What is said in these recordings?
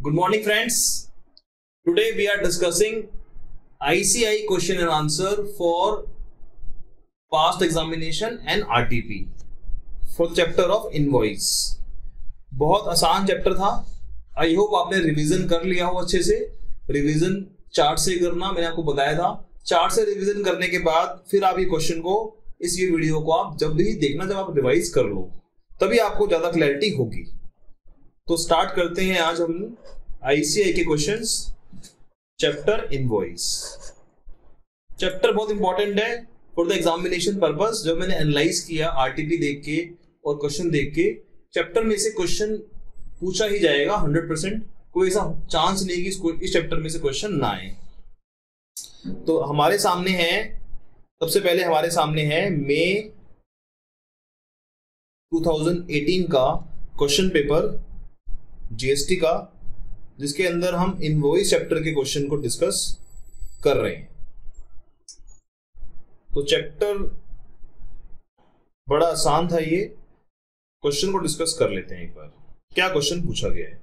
Good morning, friends. Today we are discussing ICI question and answer for past examination and RTP for the chapter of invoice. बहुत आसान chapter था. I hope आपने revision कर लिया हो अच्छे से. रिवीजन चार्ट से करना मैंने आपको बताया था. चार्ट से रिवीजन करने के बाद फिर आप ये क्वेश्चन को ये वीडियो को आप जब भी देखना, जब आप रिवाइज कर लो तभी आपको ज्यादा क्लैरिटी होगी. तो स्टार्ट करते हैं आज हम आईसीआई के क्वेश्चंस. Chapter invoice. चैप्टर बहुत इंपॉर्टेंट है फॉर द एग्जामिनेशन पर्पस. जब मैंने एनालाइज किया आरटीपी देख के और क्वेश्चन देख के, चैप्टर में से क्वेश्चन पूछा ही जाएगा 100%. कोई ऐसा चांस नहीं कि इस चैप्टर में से क्वेश्चन ना आए. तो हमारे सामने है, सबसे पहले हमारे सामने है मई 2018 का क्वेश्चन पेपर जीएसटी का, जिसके अंदर हम इनवॉइस चैप्टर के क्वेश्चन को डिस्कस कर रहे हैं. तो चैप्टर बड़ा आसान था. ये क्वेश्चन को डिस्कस कर लेते हैं एक बार. क्या क्वेश्चन पूछा गया है?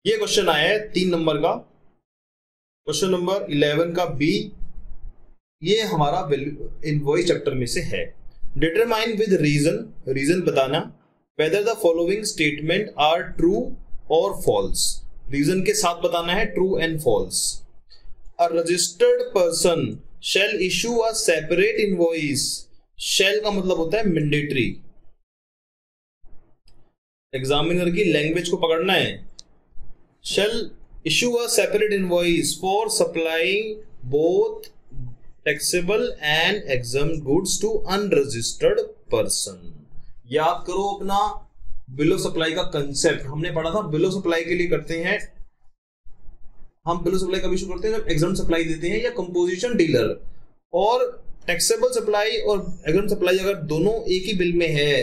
ये क्वेश्चन आया है 3 नंबर का, क्वेश्चन नंबर 11 का बी. ये हमारा इनवॉइस चैप्टर में से है. डिटरमाइन विद रीजन, रीजन बताना. Whether the following statement are true और फॉल्स. रीजन के साथ बताना है true and false. A registered person shall issue a separate invoice. Shall का मतलब होता है मैंडेटरी. एग्जामिनर की लैंग्वेज को पकड़ना है. Shall issue a separate invoice for supplying both taxable and exempt goods to unregistered person. याद करो अपना बिल ऑफ सप्लाई का कंसेप्ट. हमने पढ़ा था बिल ऑफ सप्लाई के लिए करते हैं हम. बिल ऑफ सप्लाई कब इशू करते हैं? जब एग्जम्प्ट सप्लाई देते हैं या कंपोजिशन डीलर. और टैक्सेबल सप्लाई और एग्जम्प्ट सप्लाई अगर दोनों एक ही बिल में है,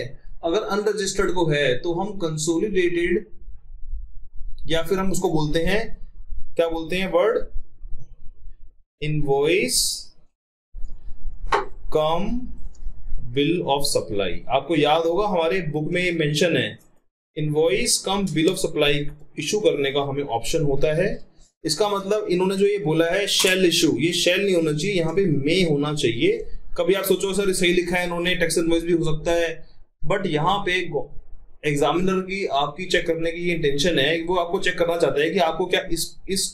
अगर अनरजिस्टर्ड को है, तो हम कंसोलिडेटेड, या फिर हम उसको बोलते हैं, क्या बोलते हैं word, invoice come bill of supply. आपको याद होगा हमारे बुक में ये मेंशन है, invoice come bill of supply issue करने का हमें ऑप्शन होता है. इसका मतलब इन्होंने जो ये बोला है शेल इशू, ये शेल नहीं होना चाहिए, यहाँ पे मे होना चाहिए. कभी आप सोचो सर सही लिखा है इन्होंने, टैक्स इनवॉइस भी हो सकता है, बट यहाँ पे एग्जामिनर की आपकी चेक करने की इंटेंशन है, वो आपको चेक करना चाहता है कि आपको क्या इस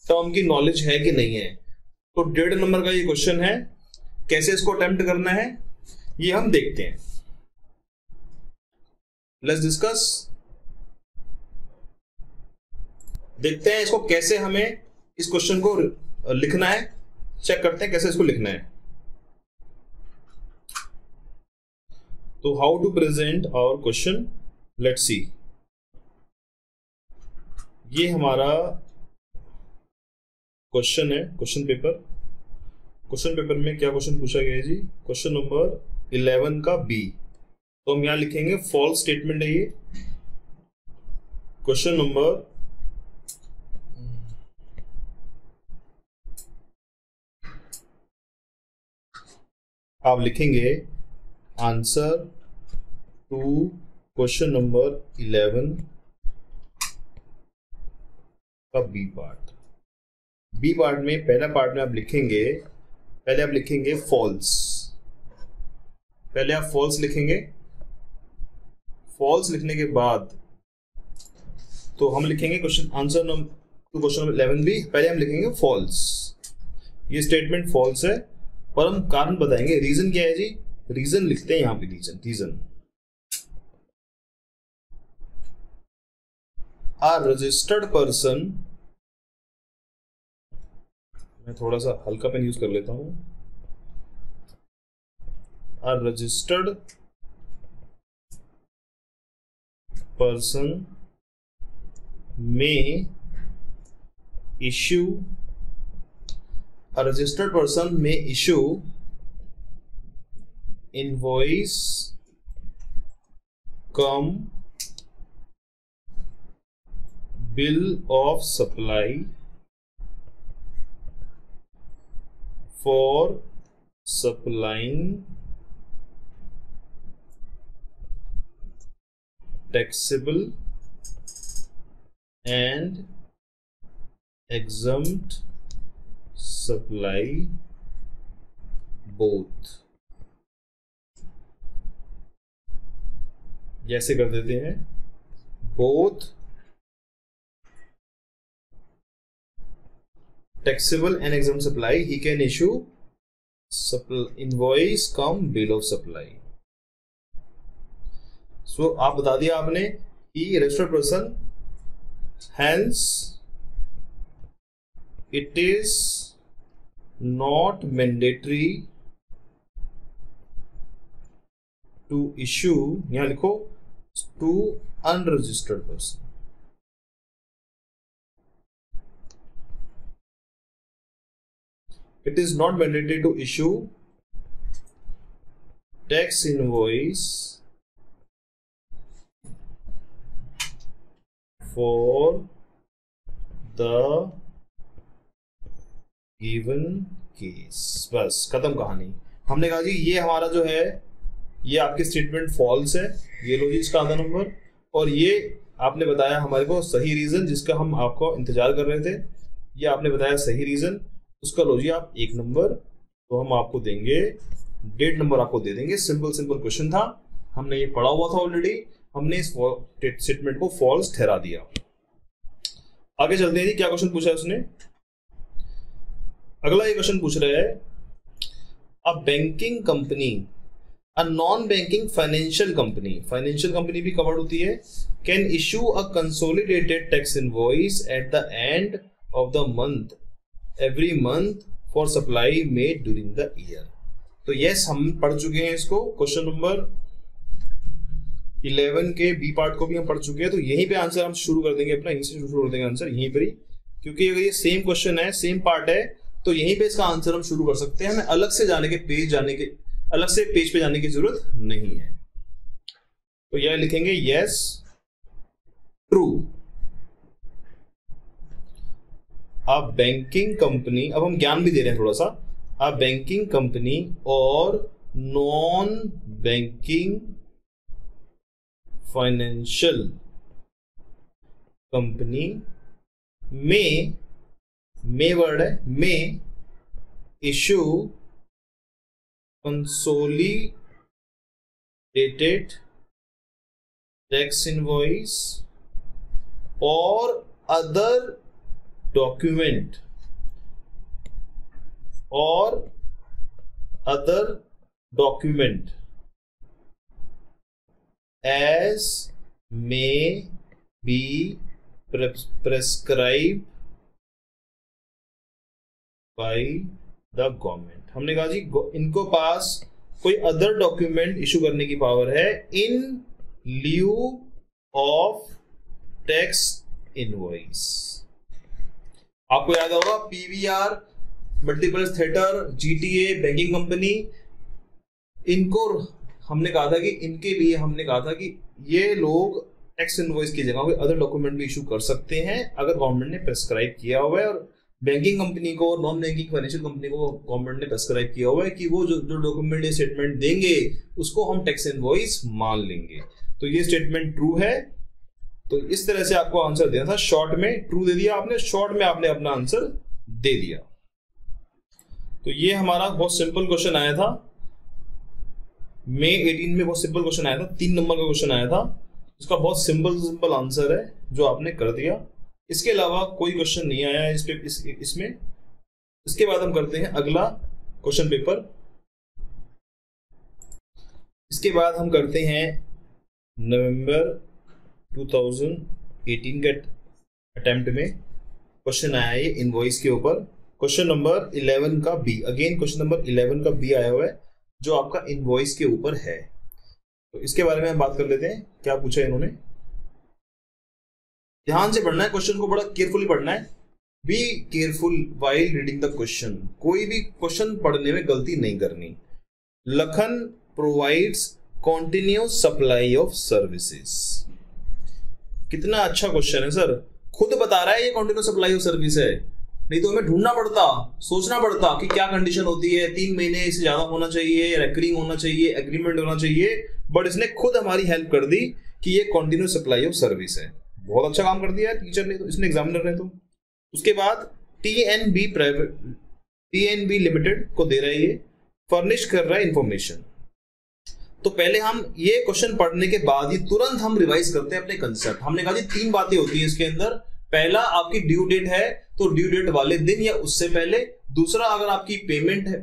टर्म की नॉलेज है कि नहीं है. तो 1.5 नंबर का ये क्वेश्चन है. कैसे इसको अटेम्प्ट करना है ये हम देखते हैं. Let's discuss. देखते हैं इसको कैसे हमें इस क्वेश्चन को लिखना है. चेक करते हैं कैसे इसको लिखना है. तो how to present our question, let's see. ये हमारा क्वेश्चन है, क्वेश्चन पेपर. क्वेश्चन पेपर में क्या क्वेश्चन पूछा गया है जी? क्वेश्चन नंबर 11 का बी. तो हम यहां लिखेंगे फॉल्स स्टेटमेंट है ये. क्वेश्चन नंबर आप लिखेंगे आंसर टू क्वेश्चन नंबर 11 का बी पार्ट. बी पार्ट में पहला पार्ट में आप लिखेंगे, पहले आप लिखेंगे फॉल्स. पहले आप फॉल्स लिखेंगे. फॉल्स लिखने के बाद तो हम लिखेंगे question answer to question number 11 भी. पहले हम लिखेंगे फॉल्स. ये स्टेटमेंट फॉल्स है और हम कारण बताएंगे. रीजन क्या है जी? रीजन लिखते हैं यहां पे. रीजन आ रजिस्टर्ड पर्सन, मैं थोड़ा सा हल्का पेन यूज कर लेता हूं. A registered person may issue invoice cum bill of supply for supplying taxable and exempt supply both, जैसे कर देते हैं both taxable and exempt supply, he can issue invoice come bill of supply. So आप बता दिया आपने कि registered person, hence it is not mandatory to issue, यहां लिखो to unregistered person. It is not mandatory to issue tax invoice for the given case. बस खत्म कहानी। हमने कहा जी ये हमारा जो है ये आपकी स्टेटमेंट फॉल्स है, ये लो जी इसका आधा नंबर, और ये आपने बताया हमारे को सही रीजन जिसका हम आपको इंतजार कर रहे थे, ये आपने बताया सही रीजन, उसका लो जी आप 1 नंबर, तो हम आपको देंगे 1.5 नंबर आपको दे देंगे। सिंपल क्वेश्चन था, हमने ये पढ़ा हुआ था ऑलरेडी, हमने इस स्टेटमेंट को फॉल्स ठहरा दिया। आगे चलते हैं जी, क्या क्वेश्चन पूछा है उसने। अगला ये क्वेश्चन पूछ रहा है, a banking company, a non banking financial company भी कवर्ड होती है, can issue a consolidated tax invoice at the end of the month every month for supply made during the year. तो यस हम पढ़ चुके हैं इसको, क्वेश्चन नंबर 11 के बी पार्ट को भी हम पढ़ चुके हैं, तो यहीं पे आंसर हम शुरू कर देंगे अपना, यहीं से शुरू कर देंगे आंसर यहीं पर ही, क्योंकि अगर ये सेम क्वेश्चन है, सेम पार्ट है, तो यहीं पे इसका आंसर हम शुरू कर सकते हैं, हमें अलग से पेज पे जाने की जरूरत नहीं है। तो यह लिखेंगे yes true, a banking company, अब हम ज्ञान भी दे रहे हैं थोड़ा सा, अ बैंकिंग कंपनी और नॉन बैंकिंग फाइनेंशियल कंपनी में वर्ड है, में issue consolidated tax invoice or other document as may be prescribed by the government। हमने कहा जी इनको पास कोई अदर डॉक्यूमेंट इशू करने की पावर है इन ल्यू ऑफ टैक्स इनवॉइस। आपको याद होगा PVR, multiplex theatre, GTA, banking company, इनको हमने कहा था कि इनके लिए हमने कहा था कि ये लोग टैक्स इनवॉइस की जगह कोई अदर डॉक्यूमेंट भी इशू कर सकते हैं अगर गवर्नमेंट ने प्रेस्क्राइब किया हुआ है, और बैंकिंग कंपनी को और नॉन बैंकिंग फाइनेंशियल कंपनी को गवर्नमेंट ने प्रेस्क्राइब किया हुआ है कि वो जो डॉक्यूमेंट या स्टेटमेंट देंगे उसको हम टैक्स इनवॉइस मान लेंगे। तो ये स्टेटमेंट ट्रू है, तो इस तरह से आपको आंसर देना था। शॉर्ट में ट्रू दे दिया आपने, शॉर्ट में आपने अपना आंसर दे दिया। तो ये हमारा बहुत सिंपल क्वेश्चन आया था, मई 18 में बहुत सिंपल क्वेश्चन आया था, 3 नंबर का क्वेश्चन आया था, इसका बहुत सिंपल आंसर है जो आपने कर दिया। इसके अलावा कोई क्वेश्चन नहीं आया है इसमें। इसके बाद हम करते हैं अगला क्वेश्चन पेपर। इसके बाद हम करते हैं नवंबर 2018 के अटेम्प्ट में क्वेश्चन आया है इनवॉइस के ऊपर, क्वेश्चन नंबर 11 का बी, अगेन क्वेश्चन नंबर 11 का बी आया हुआ है जो आपका इनवॉइस के ऊपर है। तो इसके बारे में हम बात कर लेते हैं, क्या पूछा है इन्होंने। ध्यान से पढ़ना है क्वेश्चन को, बड़ा केयरफुली पढ़ना है। Be careful while reading the question, कोई भी क्वेश्चन पढ़ने में गलती नहीं करनी। Lakhan provides continuous supply of services, कितना अच्छा क्वेश्चन है सर, खुद बता रहा है ये कॉन्टिन्यूस सप्लाई ऑफ सर्विस है, नहीं तो हमें ढूंढना पड़ता, सोचना पड़ता कि क्या कंडीशन होती है, 3 महीने से ज्यादा होना चाहिए, रेकरिंग होना चाहिए, एग्रीमेंट होना चाहिए, बट इसने खुद हमारी हेल्प कर दी कि ये कॉन्टिन्यूस सप्लाई ऑफ सर्विस है। बहुत अच्छा काम कर दिया है टीचर ने, तो इसने एग्जामिनर ने तो उसके बाद टीएनबी लिमिटेड को दे रहा है, ये फर्निश कर रहा है इंफॉर्मेशन। तो पहले हम ये क्वेश्चन पढ़ने के बाद ही तुरंत हम रिवाइज करते हैं अपने कंसेप्ट। हमने कहा जी 3 बातें होती हैं इसके अंदर। पहला, आपकी ड्यू डेट है तो ड्यू डेट वाले दिन या उससे पहले। दूसरा, अगर आपकी पेमेंट है,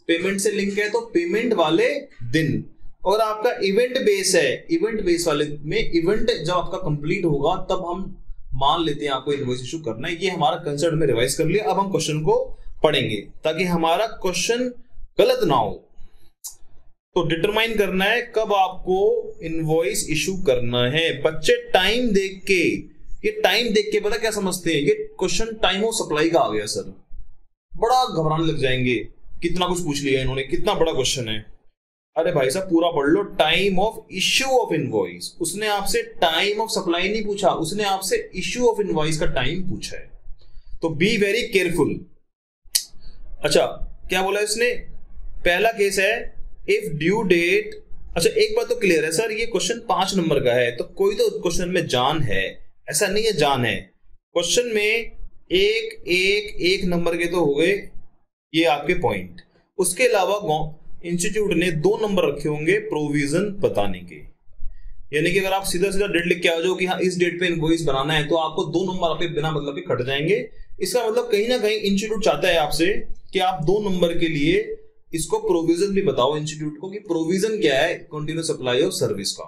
पेमेंट से लिंक है तो पेमेंट वाले दिन। और आपका इवेंट बेस है, इवेंट बेस वाले में इवेंट जब आपका कंप्लीट होगा तब हम मान लेते हैं आपको इनवॉइस इशू करना है। ये हमारा कंसेप्ट में रिवाइज कर लिया। अब हम क्वेश्चन को पढ़ेंगे ताकि हमारा क्वेश्चन गलत ना हो। तो डिटरमाइन करना है कब आपको इनवॉइस इशू करना है। बच्चे टाइम देख के, ये टाइम देख के पता क्या समझते हैं, ये क्वेश्चन टाइम ऑफ सप्लाई का आ गया सर, बड़ा घबराने लग जाएंगे, कितना कुछ पूछ लिया इन्होंने, कितना बड़ा क्वेश्चन है। अरे भाई साहब पूरा पढ़ लो। Time of issue of invoice, उसने आपसे टाइम ऑफ सप्लाई नहीं पूछा, उसने आपसे इश्यू ऑफ इनवॉइस का टाइम पूछा है। तो बी वेरी केयरफुल। अच्छा क्या बोला इसने, पहला केस है इफ ड्यू डेट। अच्छा एक बात तो क्लियर है सर, ये क्वेश्चन 5 नंबर का है तो कोई तो क्वेश्चन में जान है, ऐसा नहीं है जान है। क्वेश्चन में एक नंबर के तो हो गए ये आपके पॉइंट। उसके अलावा इंस्टीट्यूट ने 2 नंबर रखे होंगे प्रोविजन बताने के। यानी कि अगर आप सीधा सीधा डेट लिख के आ जाओ कि हाँ इस डेट पे इनवॉइस बनाना है तो आपको 2 नंबर आपके बिना मतलब के कट जाएंगे। इसका मतलब कहीं ना कहीं इंस्टीट्यूट चाहता है आपसे कि आप 2 नंबर के लिए इसको प्रोविजन भी बताओ इंस्टीट्यूट को कि प्रोविजन क्या है कंटिन्यूस सप्लाई ऑफ सर्विस का।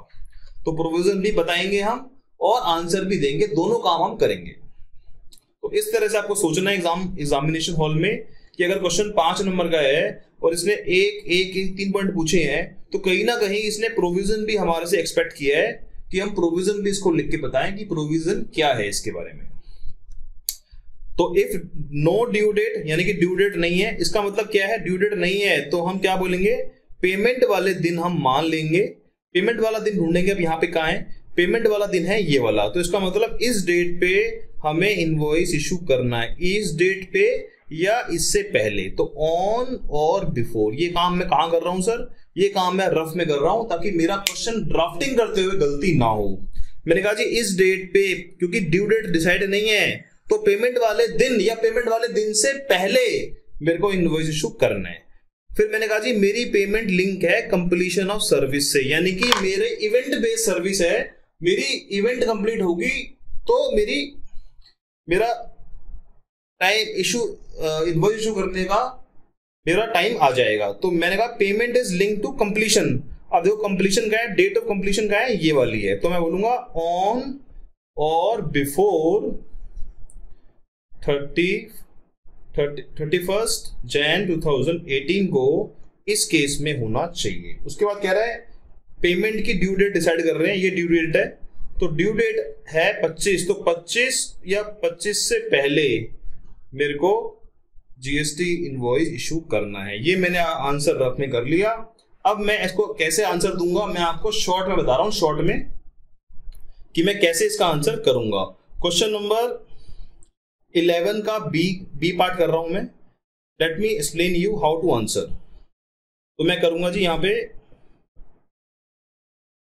तो प्रोविजन भी बताएंगे हम और आंसर भी देंगे, दोनों काम हम करेंगे। तो इस तरह से आपको सोचना है एग्जामिनेशन हॉल में कि अगर क्वेश्चन 5 नंबर का है और इसने 3 पॉइंट पूछे हैं तो कहीं ना कहीं इसने प्रोविजन भी हमारे से एक्सपेक्ट किया है कि हम प्रोविजन भी इसको लिख के बताएं कि प्रोविजन क्या है इसके बारे में। तो इफ नो ड्यू डेट यानी कि ड्यू डेट नहीं है, इसका मतलब क्या है, ड्यू डेट नहीं है तो हम क्या बोलेंगे, पेमेंट वाले दिन हम मान लेंगे। पेमेंट वाला दिन ढूंढेंगे, अब यहाँ पे कहाँ है, पेमेंट वाला दिन है ये वाला। तो इसका मतलब इस डेट पे हमें इनवॉइस इशू करना है, इस डेट पे या इससे पहले। तो ऑन और बिफोर, ये काम मैं कहां कर रहा हूं सर, ये काम मैं रफ में कर रहा हूं ताकि मेरा क्वेश्चन ड्राफ्टिंग करते हुए गलती ना हो। मैंने कहा जी इस डेट पे, क्योंकि ड्यू डेट डिसाइड नहीं है तो पेमेंट वाले दिन या पेमेंट वाले दिन से पहले मेरे को इनवॉइस इशू करना है। फिर मैंने कहा जी मेरी पेमेंट लिंक है कंप्लीशन ऑफ सर्विस से, यानी कि मेरे इवेंट बेस्ड सर्विस है, मेरी इवेंट कंप्लीट होगी तो मेरा टाइम इशू इनवॉइस इशू करने का मेरा टाइम आ जाएगा। तो मैंने कहा payment is link to completion. अब देखो कंप्लीशन का है, डेट ऑफ कंप्लीशन का है, ये वाली है। तो मैं बोलूंगा on or before 31st Jan 2018 को इस केस में होना चाहिए। उसके बाद कह रहा है पेमेंट की ड्यू डेट डिसाइड कर रहे हैं, ये ड्यू डेट है तो ड्यू डेट है 25, तो 25 या 25 से पहले मेरे को जीएसटी इनवॉइस इशू करना है। ये मैंने आंसर रफ में कर लिया। अब मैं इसको कैसे आंसर दूंगा मैं आपको शॉर्ट में बता रहा हूं, शॉर्ट में कि मैं कैसे इसका आंसर करूंगा। क्वेश्चन नंबर 11 का बी पार्ट कर रहा हूं मैं। Let me explain you how to answer. तो मैं करूंगा जी यहां पे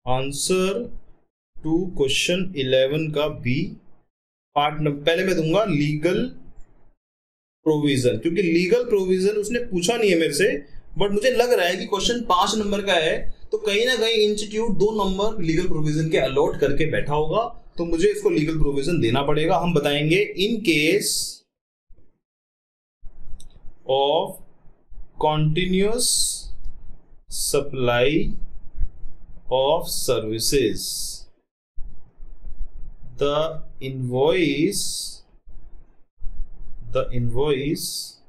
आंसर टू क्वेश्चन 11 का बी पार्ट। पहले मैं दूंगा लीगल प्रोविजन, क्योंकि लीगल प्रोविजन उसने पूछा नहीं है मेरे से, बट मुझे लग रहा है कि क्वेश्चन 5 नंबर का है तो कहीं ना कहीं इंस्टीट्यूट 2 नंबर लीगल प्रोविजन के अलॉट करके बैठा होगा, तो मुझे इसको लीगल प्रोविजन देना पड़ेगा। हम बताएंगे इन case of continuous supply of services the invoice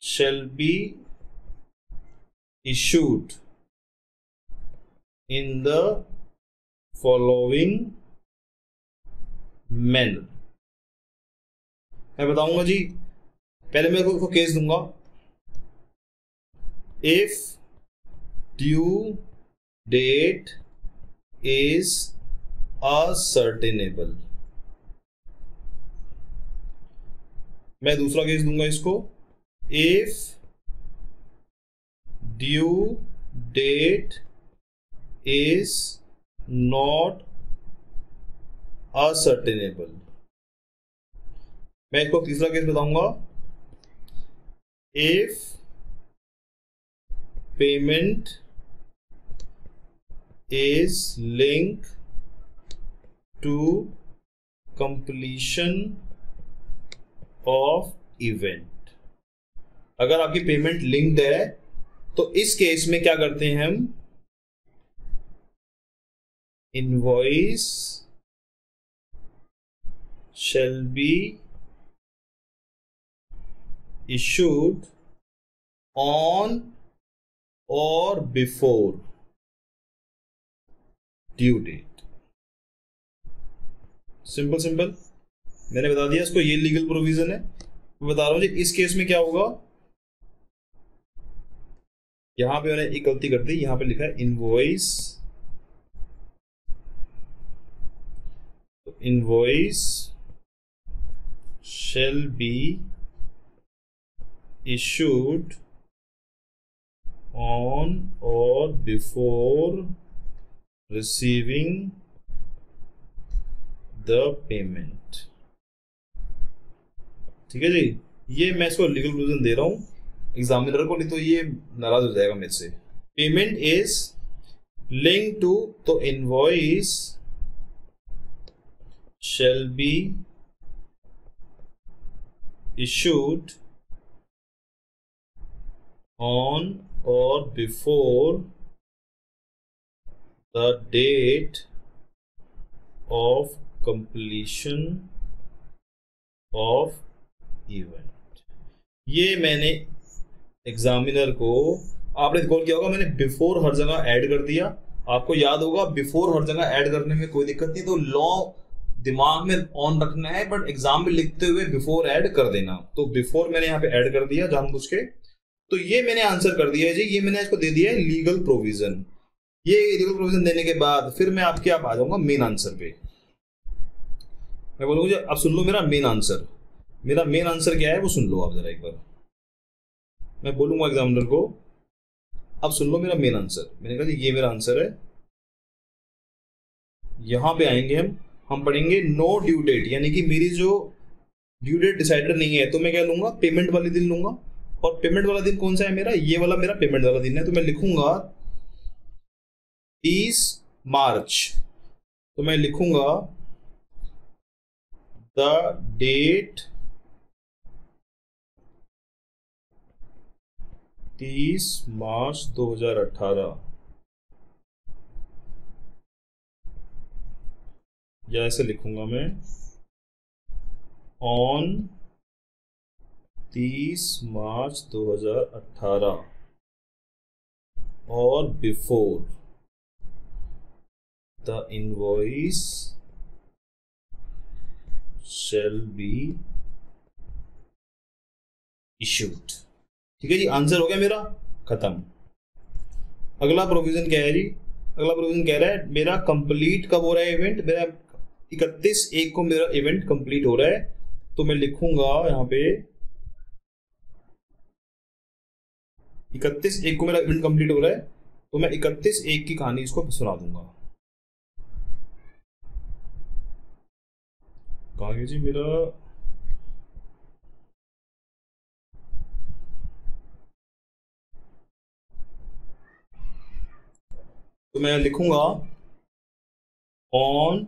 shall be issued in the following manner। मैं बताऊंगा जी, पहले मैं इसको केस दूंगा। if due date is ascertainable, मैं दूसरा केस दूंगा इसको, if due date is not ascertainable। मैं इसको तीसरा केस बताऊंगा, if payment is link to completion of event. अगर आपकी पेमेंट लिंक्ड है तो इस केस में क्या करते हैं हम, invoice shall be issued on or before due date। Simple मैंने बता दिया इसको, ये लीगल प्रोविजन है। मैं बता रहा हूं जी इस केस में क्या होगा, यहां पे मैंने एक गलती कर दी, यहां पे लिखा है invoice, invoice shall be issued on or before receiving the payment। ठीक है जी, ये मैं इसको लीगल प्रोविजन दे रहा हूं एग्जामिनर को, नहीं तो ये नाराज हो जाएगा मेरे से। पेमेंट इज लिंक टू, तो invoice shall be issued on or before the date of completion of event। ये मैंने एग्जामिनर को, आपने गौर किया होगा मैंने बिफोर हर जगह ऐड कर दिया, आपको याद होगा बिफोर हर जगह ऐड करने में कोई दिक्कत नहीं, तो लॉ दिमाग में ऑन रखना है, बट एग्जाम में लिखते हुए बिफोर ऐड कर देना। तो बिफोर मैंने यहाँ पे ऐड कर दिया जानबूझ के, तो ये मैंने आंसर कर दिया है जी, ये मैंने इसको दे दिया है लीगल प्रोविजन। ये लीगल प्रोविजन देने के बाद फिर मैं आपके आप आ जाऊंगा मेन आंसर पे। मैं बोलूंगा अब सुन लो मेरा मेन आंसर, मेरा मेन आंसर क्या है वो सुन लो आप जरा एक बार। मैं बोलूंगा एग्जामिनर को अब सुन लो मेरा मेन आंसर। मैंने कहा जी ये मेरा आंसर है, यहां पे आएंगे हम पढ़ेंगे नो ड्यू डेट, यानी कि मेरी जो ड्यू डेट डिसाइडेड नहीं है, तो मैं क्या लूंगा, पेमेंट वाले दिन लूंगा। और पेमेंट वाला दिन कौन सा है मेरा, ये वाला मेरा पेमेंट वाला दिन है, तो मैं लिखूंगा 30 मार्च। तो मैं लिखूंगा द डेट 30 मार्च 2018, या ऐसे लिखूंगा मैं ऑन 30 मार्च 2018 और before the invoice shall be issued। ठीक है जी, आंसर हो गया मेरा, खत्म। अगला प्रोविजन क्या है जी, अगला प्रोविजन कह रहा है मेरा कंप्लीट कब हो रहा है इवेंट, मेरा 31/1 को मेरा इवेंट कंप्लीट हो रहा है। तो मैं लिखूंगा यहां पे 31/1 को मेरा इवेंट कंप्लीट हो रहा है, तो मैं 31/1 की कहानी इसको सुना दूंगा। कहां गया जी मेरा, तो मैं लिखूंगा on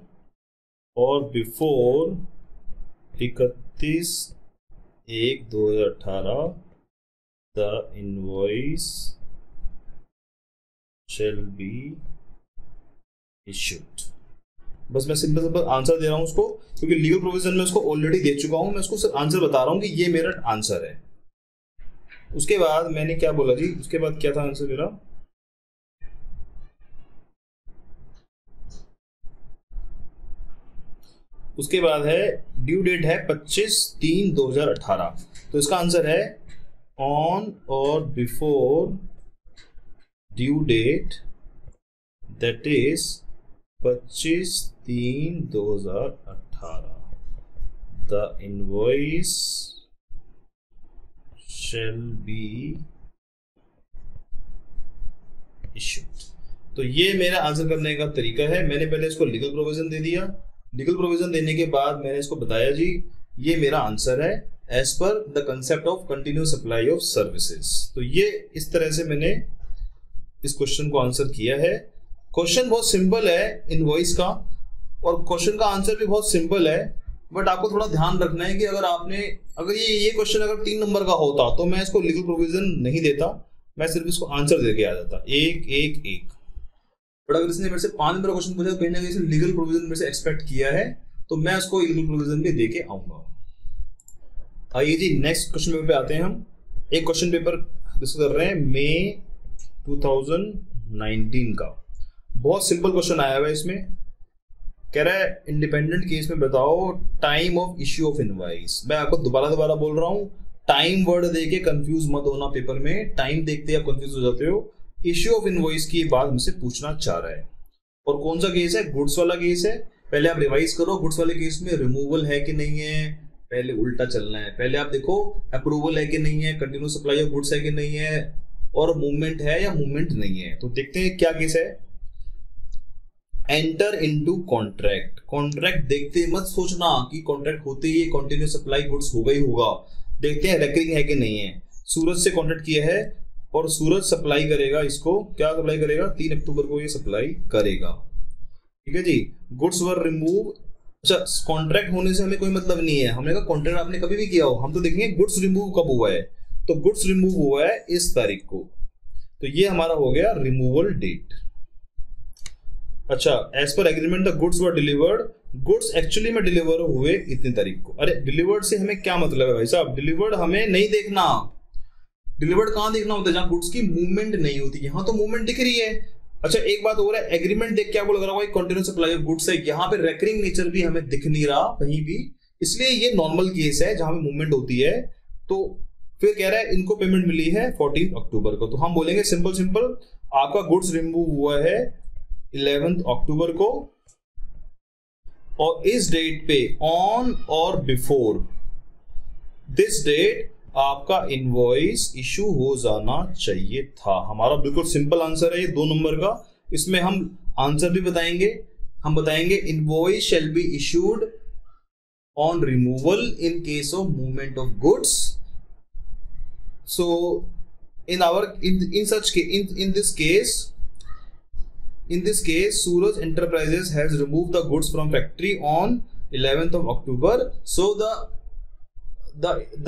or before 31/1/2018 the invoice shall be issued। बस मैं सिंपल आंसर दे रहा हूं उसको, क्योंकि लीगल प्रोविजन में उसको ऑलरेडी दे चुका हूं, मैं उसको सिर्फ आंसर बता रहा हूं कि ये मेरा आंसर है। उसके बाद मैंने क्या बोला जी, उसके बाद क्या था आंसर मेरा, उसके बाद है ड्यू डेट है 25/3/2018, तो इसका आंसर है on or before due date that is 25/3/2018 the invoice shall be issued। तो ये मेरा आंसर करने का तरीका है। मैंने पहले इसको लीगल प्रोविजन दे दिया, लीगल प्रोविजन देने के बाद मैंने इसको बताया जी ये मेरा आंसर है as per the concept of continuous supply of services. तो ये इस तरह से मैंने इस क्वेश्चन को आंसर किया है। क्वेश्चन बहुत सिंपल है इनवॉइस का, और क्वेश्चन का आंसर भी बहुत सिंपल है, बट आपको थोड़ा ध्यान रखना है कि अगर ये क्वेश्चन अगर 3 नंबर का होता तो मैं इसको लीगल प्रोविजन नहीं देता, मैं सिर्फ इसको आंसर देके आ जाता 1 1 1। बट अगर इसने मेरे से 5 नंबर का क्वेश्चन पूछा तो कहीं ना कहीं इसने लीगल प्रोविजन मेरे से एक्सपेक्ट किया है, तो मैं उसको लीगल प्रोविजन भी देके आऊंगा। आइए जी नेक्स्ट क्वेश्चन पेपर पे आते हैं। हम एक क्वेश्चन पेपर डिस्कस कर रहे हैं मई 2019 का। बहुत सिंपल क्वेश्चन आया हुआ है इसमें। कह रहा है इंडिपेंडेंट केस में बताओ time of issue of invoice. मैं आपको दोबारा बोल रहा हूँ, टाइम वर्ड देके कंफ्यूज मत होना पेपर में। टाइम देखते ही आप कंफ्यूज हो जाते हो। इश्यू ऑफ इनवॉइस की बात मुझसे पूछना चाह रहा है, और कौन सा केस है? गुड्स वाला केस है। पहले आप रिवाइज करो, गुड्स वाले केस में रिमूवल है कि नहीं है, पहले उल्टा चलना है। पहले आप देखो अप्रूवल है कि नहीं है, कंटिन्यूअस सप्लाई ऑफ गुड्स है कि नहीं है, और मूवमेंट है या मूवमेंट नहीं है। तो देखते हैं क्या केस है। Enter into contract. कॉन्ट्रैक्ट देखते मत सोचना कि कॉन्ट्रैक्ट होते ही कंटिन्यूअस सप्लाई गुड्स होगा ही होगा। देखते हैं रेकरिंग है कि नहीं है। सूरज से कॉन्ट्रैक्ट किया है और सूरज सप्लाई करेगा इसको। क्या सप्लाई करेगा? 3 अक्टूबर को ये सप्लाई करेगा। ठीक है जी। Goods were remove. अच्छा, कॉन्ट्रैक्ट होने से हमें कोई मतलब नहीं है। हमने कहा कॉन्ट्रैक्ट आपने कभी भी किया हो, हम तो देखेंगे गुड्स रिमूव कब हुआ है। तो गुड्स रिमूव हुआ है इस तारीख को, तो ये हमारा हो गया रिमूवल डेट। अच्छा, as per agreement the goods were delivered. Goods actually में डिलीवर हुए इतनी तारीख को। अरे डिलीवर्ड से हमें क्या मतलब है भाई साहब? डिलीवर्ड हमें नहीं देखना। डिलीवर्ड कहां देखना होता है? जहां गुड्स की मूवमेंट नहीं होती। यहां तो मूवमेंट दिख रही है। अच्छा, एक बात हो रहा है, एग्रीमेंट देख के आपको लग रहा है कंटिन्यूअस सप्लाई ऑफ गुड्स है। यहाँ पे रेकरिंग नेचर भी हमें दिख नहीं रहा कहीं भी, इसलिए ये नॉर्मल केस है जहां पे मूवमेंट होती है। तो फिर कह रहा है इनको पेमेंट मिली है 14 अक्टूबर को। तो हम बोलेंगे सिंपल आपका गुड्स रिमूव हुआ है 11 अक्टूबर को, और इस डेट पे on or before this date आपका इनवॉइस इशू हो जाना चाहिए था। हमारा बिल्कुल सिंपल आंसर है ये 2 नंबर का। इसमें हम आंसर भी बताएंगे। हम बताएंगे invoice shall be issued on removal in case of movement of goods. So in this case Suraj Enterprises has removed the goods from factory on 11th of October, so the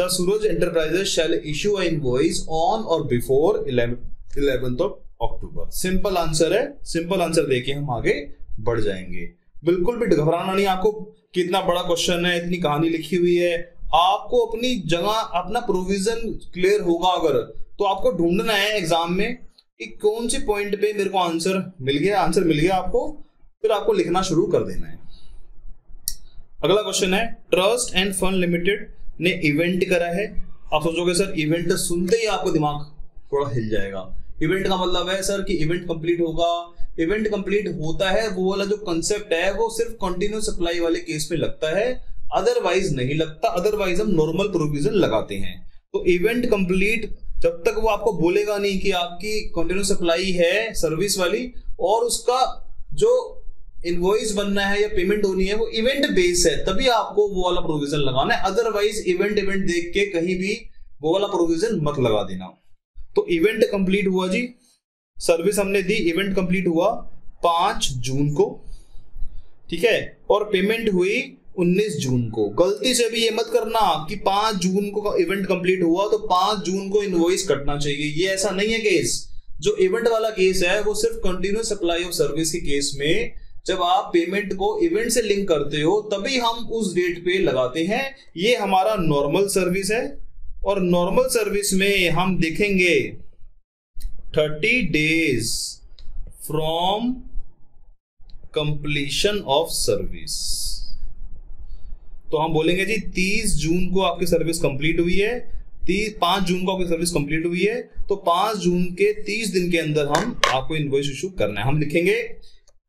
Suraj Enterprises shall issue an invoice on or before 11th of October। Simple answer है। Simple answer देके हम आगे बढ़ जाएंगे। बिल्कुल भी घबराना नहीं आपको। कितना बड़ा क्वेश्चन है, इतनी कहानी लिखी हुई है। आपको अपनी जगह अपना प्रोविजन क्लियर होगा अगर, तो आपको ढूंढना है एग्जाम में कि कौन से पॉइंट पे मेरे को आंसर मिल गया। आंसर मिल गया आपको, फिर आपको लिखना शुरू कर देना है। अगला क्वेश्चन है, ट्रस्ट एंड फंड लिमिटेड ने इवेंट करा है। आप सोचोगे सर इवेंट सुनते ही आपको दिमाग थोड़ा हिल जाएगा। इवेंट का मतलब है सर कि इवेंट कंप्लीट होगा। इवेंट कंप्लीट होता है, वो वाला जो कंसेप्ट है वो सिर्फ कंटिन्यूअस सप्लाई वाले केस में लगता है, अदरवाइज नहीं लगता। अदरवाइज हम नॉर्मल प्रोविजन लगाते हैं। तो इवेंट कंप्लीट जब तक वो आपको बोलेगा नहीं कि आपकी कंटिन्यूअस सप्लाई है सर्विस वाली, और उसका जो इनवॉइस बनना है या पेमेंट होनी है वो इवेंट बेस है, तभी आपको वो वाला प्रोविजन लगाना है। अदरवाइज इवेंट देख के कहीं भी वो वाला प्रोविजन मत लगा देना। तो इवेंट कंप्लीट हुआ जी, सर्विस हमने दी, इवेंट कंप्लीट हुआ 5 जून को, ठीक है, और पेमेंट हुई 19 जून को। गलती से भी ये मत करना कि 5 जून को इवेंट कंप्लीट हुआ तो 5 जून को इनवॉइस कटना चाहिए। ये ऐसा नहीं है केस। जो इवेंट वाला केस है वो सिर्फ कंटिन्यूअस सप्लाई ऑफ सर्विस के केस में जब आप पेमेंट को इवेंट से लिंक करते हो तभी हम उस डेट पे लगाते हैं। ये हमारा नॉर्मल सर्विस है, और नॉर्मल सर्विस में हम देखेंगे 30 days from completion of service. तो हम बोलेंगे जी 30 जून को आपकी सर्विस कंप्लीट हुई है, 5 जून को आपकी सर्विस कंप्लीट हुई है, तो 5 जून के 30 दिन के अंदर हम आपको इनवॉइस इशू करना है। हम लिखेंगे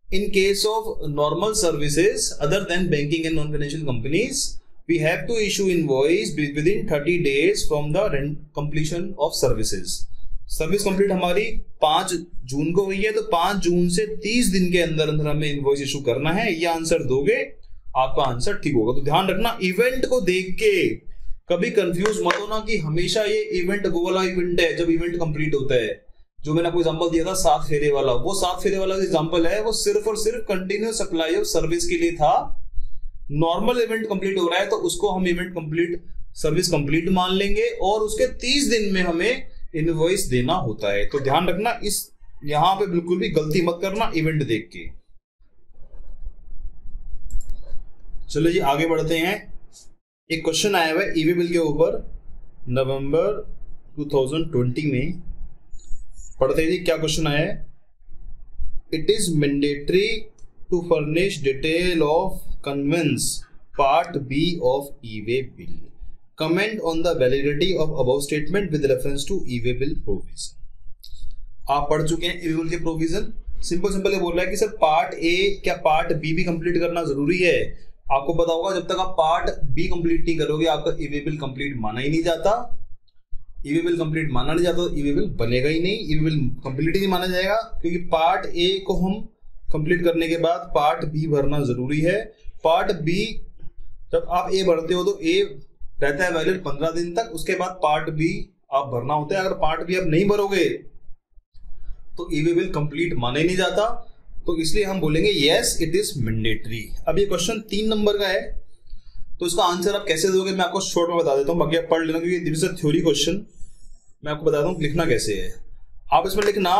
in case of normal services other than banking and non financial companies we have to issue invoice within 30 days from the completion of services. Service complete हमारी 5 जून को हुई है, तो 5 जून से 30 दिन के अंदर अंदर हमें इनवॉइस इशू करना है। ये आंसर दोगे आपका आंसर ठीक होगा। तो ध्यान रखना, इवेंट को देख के कभी कंफ्यूज मत होना कि हमेशा ये इवेंट वो वाला इवेंट है जब इवेंट कंप्लीट होता है। जो मैंने आपको एग्जांपल दिया था 7 फेरे वाला, वो 7 फेरे वाला एग्जांपल है, वो सिर्फ और सिर्फ कंटिन्यूस सप्लाई ऑफ सर्विस के लिए था। नॉर्मल इवेंट कंप्लीट हो रहा है तो उसको हम इवेंट कंप्लीट, सर्विस कंप्लीट मान लेंगे और उसके 30 दिन में हमें इनवॉइस देना होता है। तो ध्यान रखना, इस यहां पे बिल्कुल भी गलती मत करना इवेंट देख के। चलो जी आगे बढ़ते हैं। एक क्वेश्चन आया हुआ है ईवी बिल के ऊपर, नवंबर 2020 में। पढ़ते हैं जी, क्या क्वेश्चन आया है। It is mandatory to furnish detail of conveyance part B of e-way bill. Comment on the validity of above statement with reference to e-way bill provision. आप पढ़ चुके हैं ई-वे बिल के प्रोविजन। सिंपल ये बोल रहा है कि सर पार्ट ए क्या पार्ट बी भी कंप्लीट करना जरूरी है। आपको पता होगा जब तक आप पार्ट बी कंप्लीट नहीं करोगे आपका ई-वे बिल कंप्लीट माना ही नहीं जाता। ई-वे बिल कंप्लीट माना नहीं जाता तो ई-वे बिल बनेगा ही नहीं, ई-वे बिल कंप्लीट ही नहीं माना जाएगा, क्योंकि पार्ट ए को हम कंप्लीट करने के बाद पार्ट बी भरना जरूरी है। पार्ट बी जब आप ए भरते हो तो ए रहता है वैलिड 15 दिन तक, उसके बाद पार्ट बी आप भरना होता है। अगर पार्ट बी आप नहीं भरोगे तो ई-वे बिल कंप्लीट माना ही नहीं जाता। तो इसलिए हम बोलेंगे यस इट इज मैंडेटरी। अब ये क्वेश्चन 3 नंबर का है, तो इसका आंसर आप कैसे दोगे मैं आपको शॉर्ट में बता देता हूं, बाकी आप पढ़ लेना, क्योंकि this is a theory question. मैं आपको बताता हूं लिखना कैसे है। आप इसमें लिखना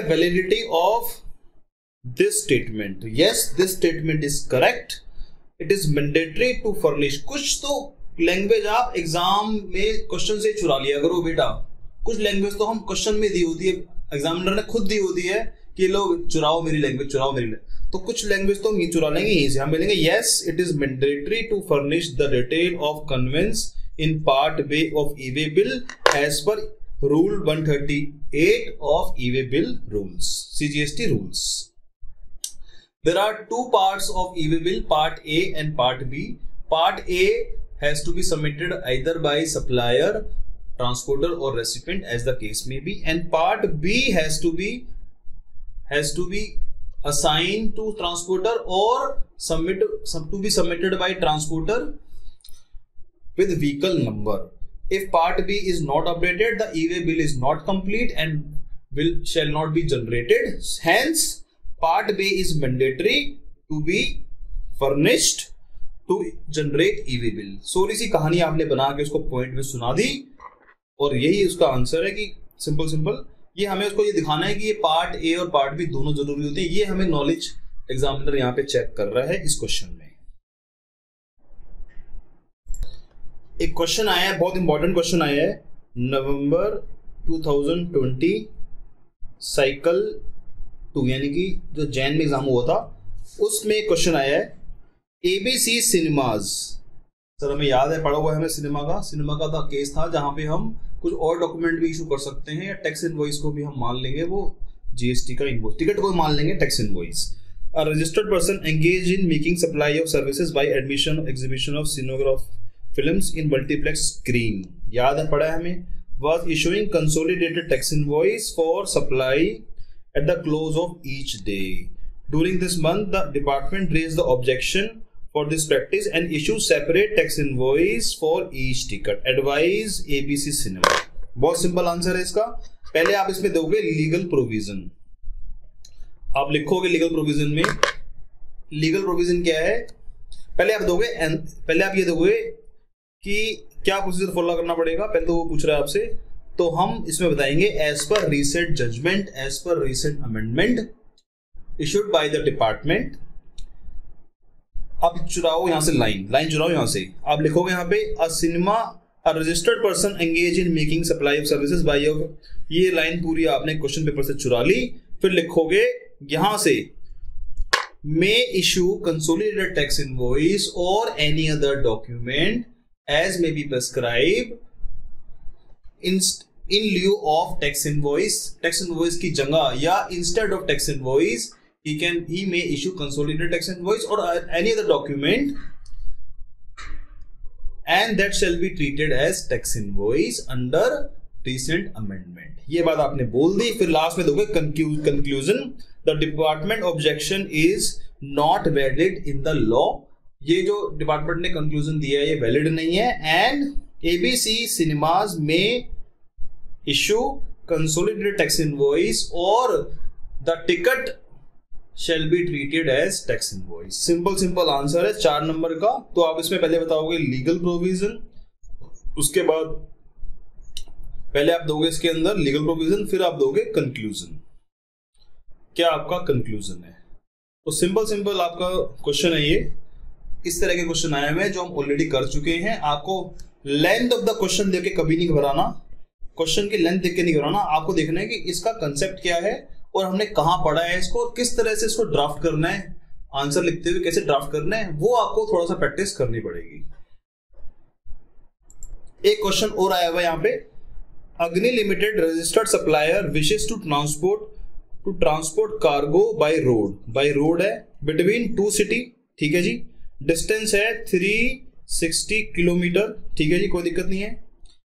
validity of this statement. Yes this statement is correct, it is mandatory to furnish. कुछ तो लैंग्वेज आप एग्जाम में क्वेश्चन से चुरा लिया करो बेटा। कुछ लैंग्वेज तो हम क्वेश्चन में दी होती है, एग्जामिनर ने खुद दी होती है कि लोग चुराओ मेरी लैंग्वेज, चुराओ मेरी लैंग्वेज। तो कुछ लैंग्वेज तो हम चुरा लेंगे यहीं से। हम बोलेंगे yes it is mandatory to furnish the detail of conveyance in part B of e-way bill as per rule 138 of e-way bill rules, CGST rules. There are 2 parts of e-way bill, part A and part B. Part A has to be submitted either by supplier, transporter or recipient as the case may be, and part B has to be assigned to transporter or to be submitted by transporter with vehicle number. If part B is not updated, the e-way bill is not complete and shall not be generated. Hence part B is mandatory to be furnished to generate e-way bill। सोरी सी कहानी आपने बना के उसको point में सुना दी और यही उसका आंसर है कि सिंपल ये हमें उसको ये दिखाना है कि ये पार्ट ए और पार्ट बी दोनों जरूरी होते हैं। ये हमें नॉलेज एग्जामिनर यहाँ पे चेक कर रहा है इस क्वेश्चन में। एक क्वेश्चन आया है, बहुत इंपॉर्टेंट क्वेश्चन आया है, नवंबर 2020 साइकिल 2 यानी कि जो जैन में एग्जाम हुआ था उसमें क्वेश्चन आया है ABC सिनेमाज। सर हमें याद है, पढ़ा हुआ है हमें सिनेमा का केस था जहां पे हम कुछ और डॉक्यूमेंट भी इशू कर सकते हैं या टैक्स इनवॉइस को भी हम मान लेंगे, वो GST का इनवॉइस, टिकट को मान लेंगे tax invoice. A registered person engage in making supply of services by admission exhibition of cinematograph films in multiplex screen, याद है पढ़ा है हमें, was issuing consolidated tax invoice for supply at the close of each day. During this month, the department raised the objection for this practice and issued separate tax invoice for each ticket. Advise ABC Cinema. बहुत simple answer है इसका। पहले आप इसमें दोगे legal provision, आप लिखोगे legal provision में, लीगल प्रोविजन क्या है, पहले आप ये दोगे कि क्या प्रोसीजर फॉलो करना पड़ेगा, पहले तो वो पूछ रहा है आपसे, तो हम इसमें बताएंगे as per recent judgment, as per recent amendment issued by the department. आप चुराओ यहां से लाइन चुराओ, यहां से आप लिखोगे यहां पे अ registered person engage in making supply of services bye, ये लाइन पूरी आपने क्वेश्चन पेपर से चुरा ली। फिर लिखोगे यहां से may issue consolidated tax invoice और any other document as may be prescribe in lieu of tax invoice की जगह या instead of tax invoice he may issue consolidated tax invoice or any other document and that shall be treated as tax invoice under recent amendment। ये बात आपने बोल दी। फिर last में दोगे conclusion, the department objection is not valid in the law. ये जो department ने कंक्लूजन दिया है ये वैलिड नहीं है। एंड ABC सिनेमाज में इशू कंसोलिडेटेड टैक्स इनवॉइस और the ticket shall be treated as tax invoice. Simple answer है 4 नंबर का। तो आप इसमें पहले बताओगे लीगल प्रोविजन, उसके बाद पहले आप दोगे इसके अंदर लीगल प्रोविजन, फिर आप दोगे कंक्लूजन। क्या आपका कंक्लूजन है? तो सिंपल आपका क्वेश्चन है ये। इस तरह के क्वेश्चन आए हुए हैं जो हम ऑलरेडी कर चुके हैं। आपको लेंथ ऑफ द क्वेश्चन देख के कभी नहीं घबराना, क्वेश्चन की लेंथ देख के नहीं घबराना। आपको देखना है कि इसका कंसेप्ट क्या है और हमने कहां पढ़ा है इसको और किस तरह से इसको ड्राफ्ट करना है, आंसर लिखते हुए कैसे ड्राफ्ट करना है, वो आपको थोड़ा सा प्रैक्टिस करनी पड़ेगी। एक क्वेश्चन और आया हुआ यहां पे, Agni limited registered supplier wishes to transport cargo by road है बिटवीन 2 सिटी, ठीक है जी। डिस्टेंस है 360 किलोमीटर, ठीक है जी, कोई दिक्कत नहीं है।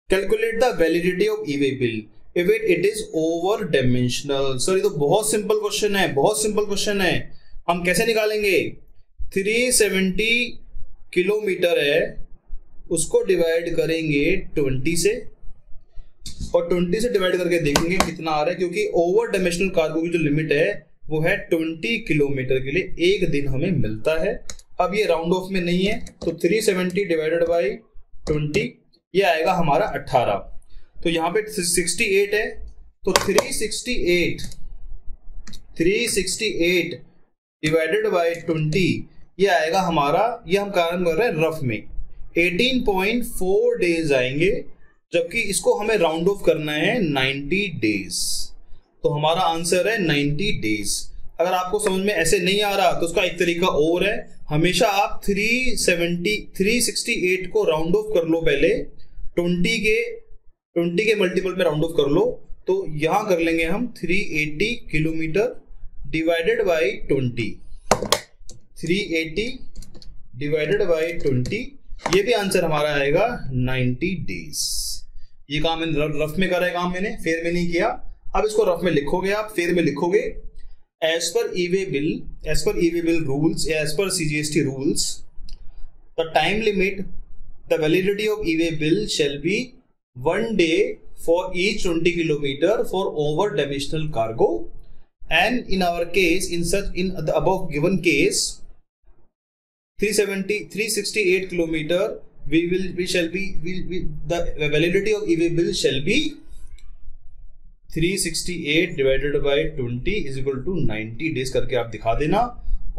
Calculate the validity of E way bill if it is over dimensional. Sir ये तो बहुत सिंपल क्वेश्चन है, हम कैसे निकालेंगे? 370 किलोमीटर है, उसको डिवाइड करेंगे 20 से और 20 से डिवाइड करके देखेंगे कितना आ रहा है, क्योंकि ओवर डायमेंशनल कार्गो की जो लिमिट है वो है 20 किलोमीटर के लिए एक दिन हमें मिलता है। अब ये राउंड ऑफ में नहीं है तो 370 डिवाइडेड बाई 20 ये आएगा हमारा 18। तो यहाँ पे 68 है तो 368 डिवाइडेड बाई 20 ये आएगा हमारा, ये हम काम कर रहे हैं रफ में 18.4 डेज आएंगे, जबकि इसको हमें राउंड ऑफ करना है 90 डेज। तो हमारा आंसर है 90 डेज। अगर आपको समझ में ऐसे नहीं आ रहा तो उसका एक तरीका और है, हमेशा आप 368 को राउंड ऑफ कर लो, पहले 20 के मल्टीपल में राउंड ऑफ कर लो। तो यहां कर लेंगे हम 380 kilometre divided by 20, 380 divided by 20, ये भी आंसर हमारा आएगा 90 डेज। ये काम मैंने रफ में करा है, काम मैंने फेयर में नहीं किया। अब इसको रफ में लिखोगे, आप फेयर में लिखोगे as per e-way bill rules, as per CGST rules, the time limit, the validity of e-way bill shall be 1 day for each 20 kilometer for over dimensional cargo, and in our case, in the above given case 368 kilometer, the validity of e-way bill shall be 368 divided by 20 is equal to 90 days करके आप दिखा देना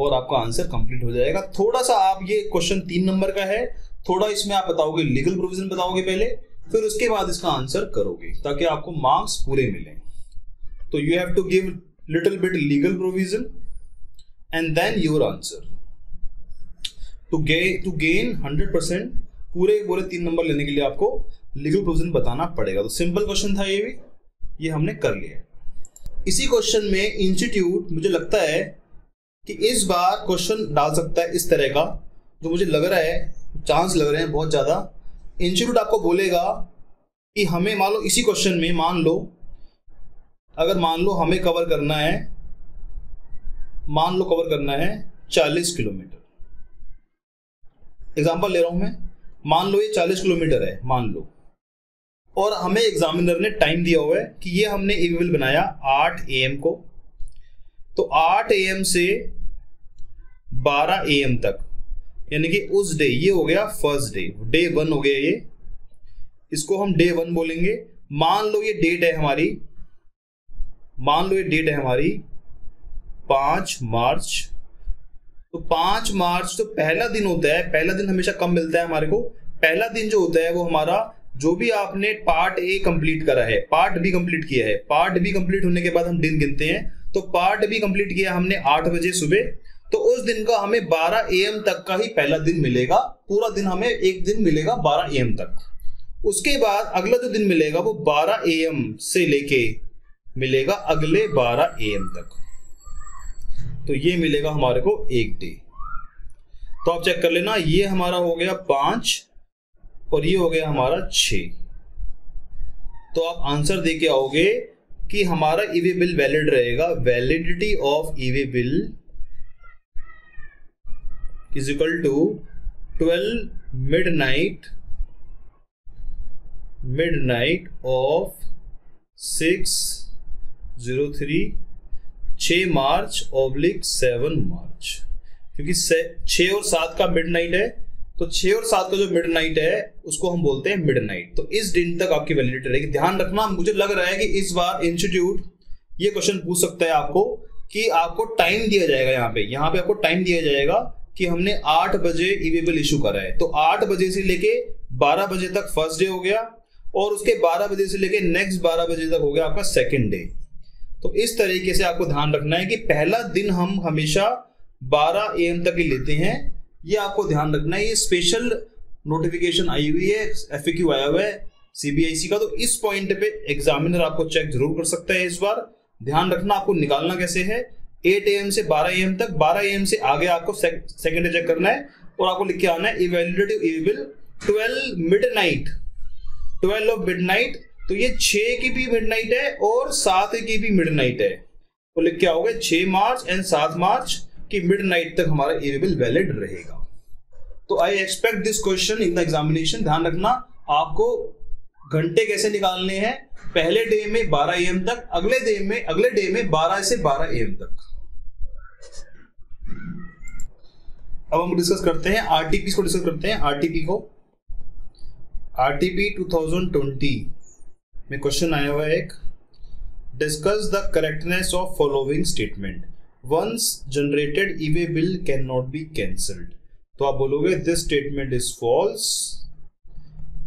और आपका answer complete हो जाएगा। थोड़ा सा आप, ये क्वेश्चन 3 नंबर का है, थोड़ा इसमें आप बताओगे लीगल प्रोविजन बताओगे पहले, फिर उसके बाद इसका आंसर करोगे ताकि आपको मार्क्स पूरे मिले। तो you have to give little bit legal provision and then your answer to gain 100%। पूरे 3 नंबर लेने के लिए आपको लीगल प्रोविजन बताना पड़ेगा। तो सिंपल क्वेश्चन था ये भी, ये हमने कर लिया। इसी क्वेश्चन में इंस्टीट्यूट मुझे लगता है कि इस बार क्वेश्चन डाल सकता है इस तरह का, जो मुझे लग रहा है, चांस लग रहे हैं बहुत ज्यादा। इंस्टीट्यूट आपको बोलेगा कि हमें मान लो इसी क्वेश्चन में मान लो हमें कवर करना है 40 किलोमीटर। एग्जांपल ले रहा हूं मैं, मान लो ये 40 किलोमीटर है मान लो, और हमें एग्जामिनर ने टाइम दिया हुआ है कि ये हमने ई-वे बिल बनाया 8 AM को, तो 8 AM से 12 AM तक, यानी कि उस डे, ये हो गया फर्स्ट डे 1 हो गया ये, इसको हम डे 1 बोलेंगे। मान लो ये डेट है हमारी 5 मार्च। तो 5 मार्च तो पहला दिन होता है, पहला दिन हमेशा कम मिलता है हमारे को। पहला दिन जो होता है वो हमारा, जो भी आपने पार्ट ए कंप्लीट करा है, पार्ट बी कंप्लीट किया है, पार्ट बी कंप्लीट होने के बाद हम दिन गिनते हैं। तो पार्ट बी कंप्लीट किया हमने 8 बजे सुबह, तो उस दिन का हमें 12 AM तक का ही पहला दिन मिलेगा। पूरा दिन हमें एक दिन मिलेगा 12 AM तक। उसके बाद अगला जो दिन मिलेगा वो 12 AM से लेके मिलेगा अगले 12 AM तक, तो ये मिलेगा हमारे को एक डे। तो आप चेक कर लेना, ये हमारा हो गया 5 और ये हो गया हमारा 6। तो आप आंसर दे के आओगे कि हमारा ई-वे बिल वैलिड रहेगा। Validity of e-way bill is equal to 12 midnight of 6 March oblique 7 March, क्योंकि 6 और 7 का मिडनाइट है, तो 6 और 7 का जो मिडनाइट है उसको हम बोलते हैं मिडनाइट। तो इस दिन तक आपकी वैलिडिटी रहेगी। ध्यान रखना, मुझे लग रहा है कि इस बार इंस्टीट्यूट ये क्वेश्चन पूछ सकता है आपको कि आपको टाइम दिया जाएगा, यहाँ पे आपको टाइम दिया जाएगा कि हमने 8 बजे ईवेबल इशू करा है, तो 8 बजे से लेके 12 बजे तक फर्स्ट डे हो गया, और उसके 12 बजे से लेके नेक्स्ट 12 बजे तक हो गया आपका सेकंड डे। तो इस तरीके से आपको ध्यान रखना है कि पहला दिन हम हमेशा 12 AM तक ही लेते हैं, ये आपको ध्यान रखना है। ये स्पेशल नोटिफिकेशन आई हुई है, FAQ आया हुआ है CBIC का, तो इस पॉइंट पे एग्जामिनर आपको चेक जरूर कर सकता है इस बार। ध्यान रखना आपको निकालना कैसे है, 8 AM से 12 AM तक, 12 AM से आगे आपको सेकंड डे चेक करना है, और आपको लिख के आना है इवैल्यूएटिव ईवेबल 12 ऑफ मिडनाइट। तो ये 6 की भी मिडनाइट है और 7 की भी मिडनाइट है, तो लिख के आओगे 6 मार्च एंड 7 मार्च की मिडनाइट तक हमारा ईवेबल वैलिड रहेगा। तो I expect this question in the examination. ध्यान रखना आपको घंटे कैसे निकालने हैं, पहले डे में 12 AM तक, अगले डे में 12 से 12 AM तक। अब हम डिस्कस करते हैं आरटीपी को, आरटीपी 2020 में क्वेश्चन आया हुआ है एक, discuss the correctness of following statement, once generated e-way bill can not be cancelled. तो आप बोलोगे this statement is false,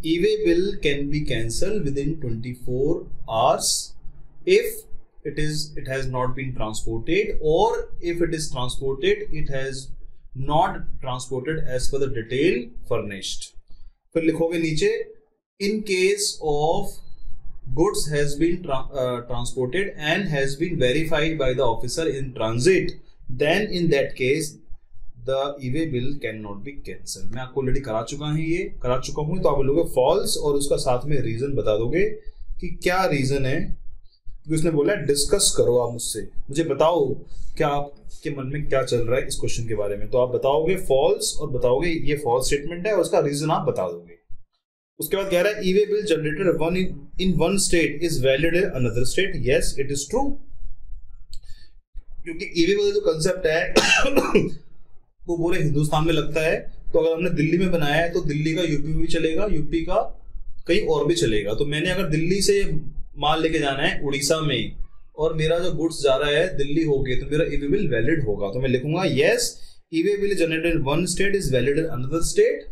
e-way bill can be cancel within 24 hours if it has not been transported, or if it is transported it has not transported as per the detail furnished। फिर लिखोगे नीचे in case of goods has been transported and has been verified by the officer in transit, then in that case the e-way bill cannot be cancelled। मैं आपको already करा चुका हूं, तो आप बोलोगे फॉल्स और उसका साथ में रीजन बता दोगे कि क्या रीजन है। तो उसने बोला डिस्कस करो, आप मुझसे, मुझे बताओ क्या आपके मन में क्या चल रहा है इस क्वेश्चन के बारे में। तो आप बताओगे फॉल्स और बताओगे ये फॉल्स स्टेटमेंट है और उसका रीजन आप बता दोगे। उसके बाद कह रहा है e-way bill generated in one state is valid in another state. Yes it is true, क्योंकि ई-वे बिल जो कंसेप्ट है वो पूरे हिंदुस्तान में लगता है। तो अगर हमने दिल्ली में बनाया है तो दिल्ली का यूपी में भी चलेगा, यूपी का कहीं और भी चलेगा। तो मैंने अगर दिल्ली से माल लेके जाना है उड़ीसा में और मेरा जो गुड्स जा रहा है दिल्ली हो गए, तो मेरा ई-वे बिल वैलिड होगा। तो मैं लिखूंगा yes e-way bill generated in one state is valid in another state,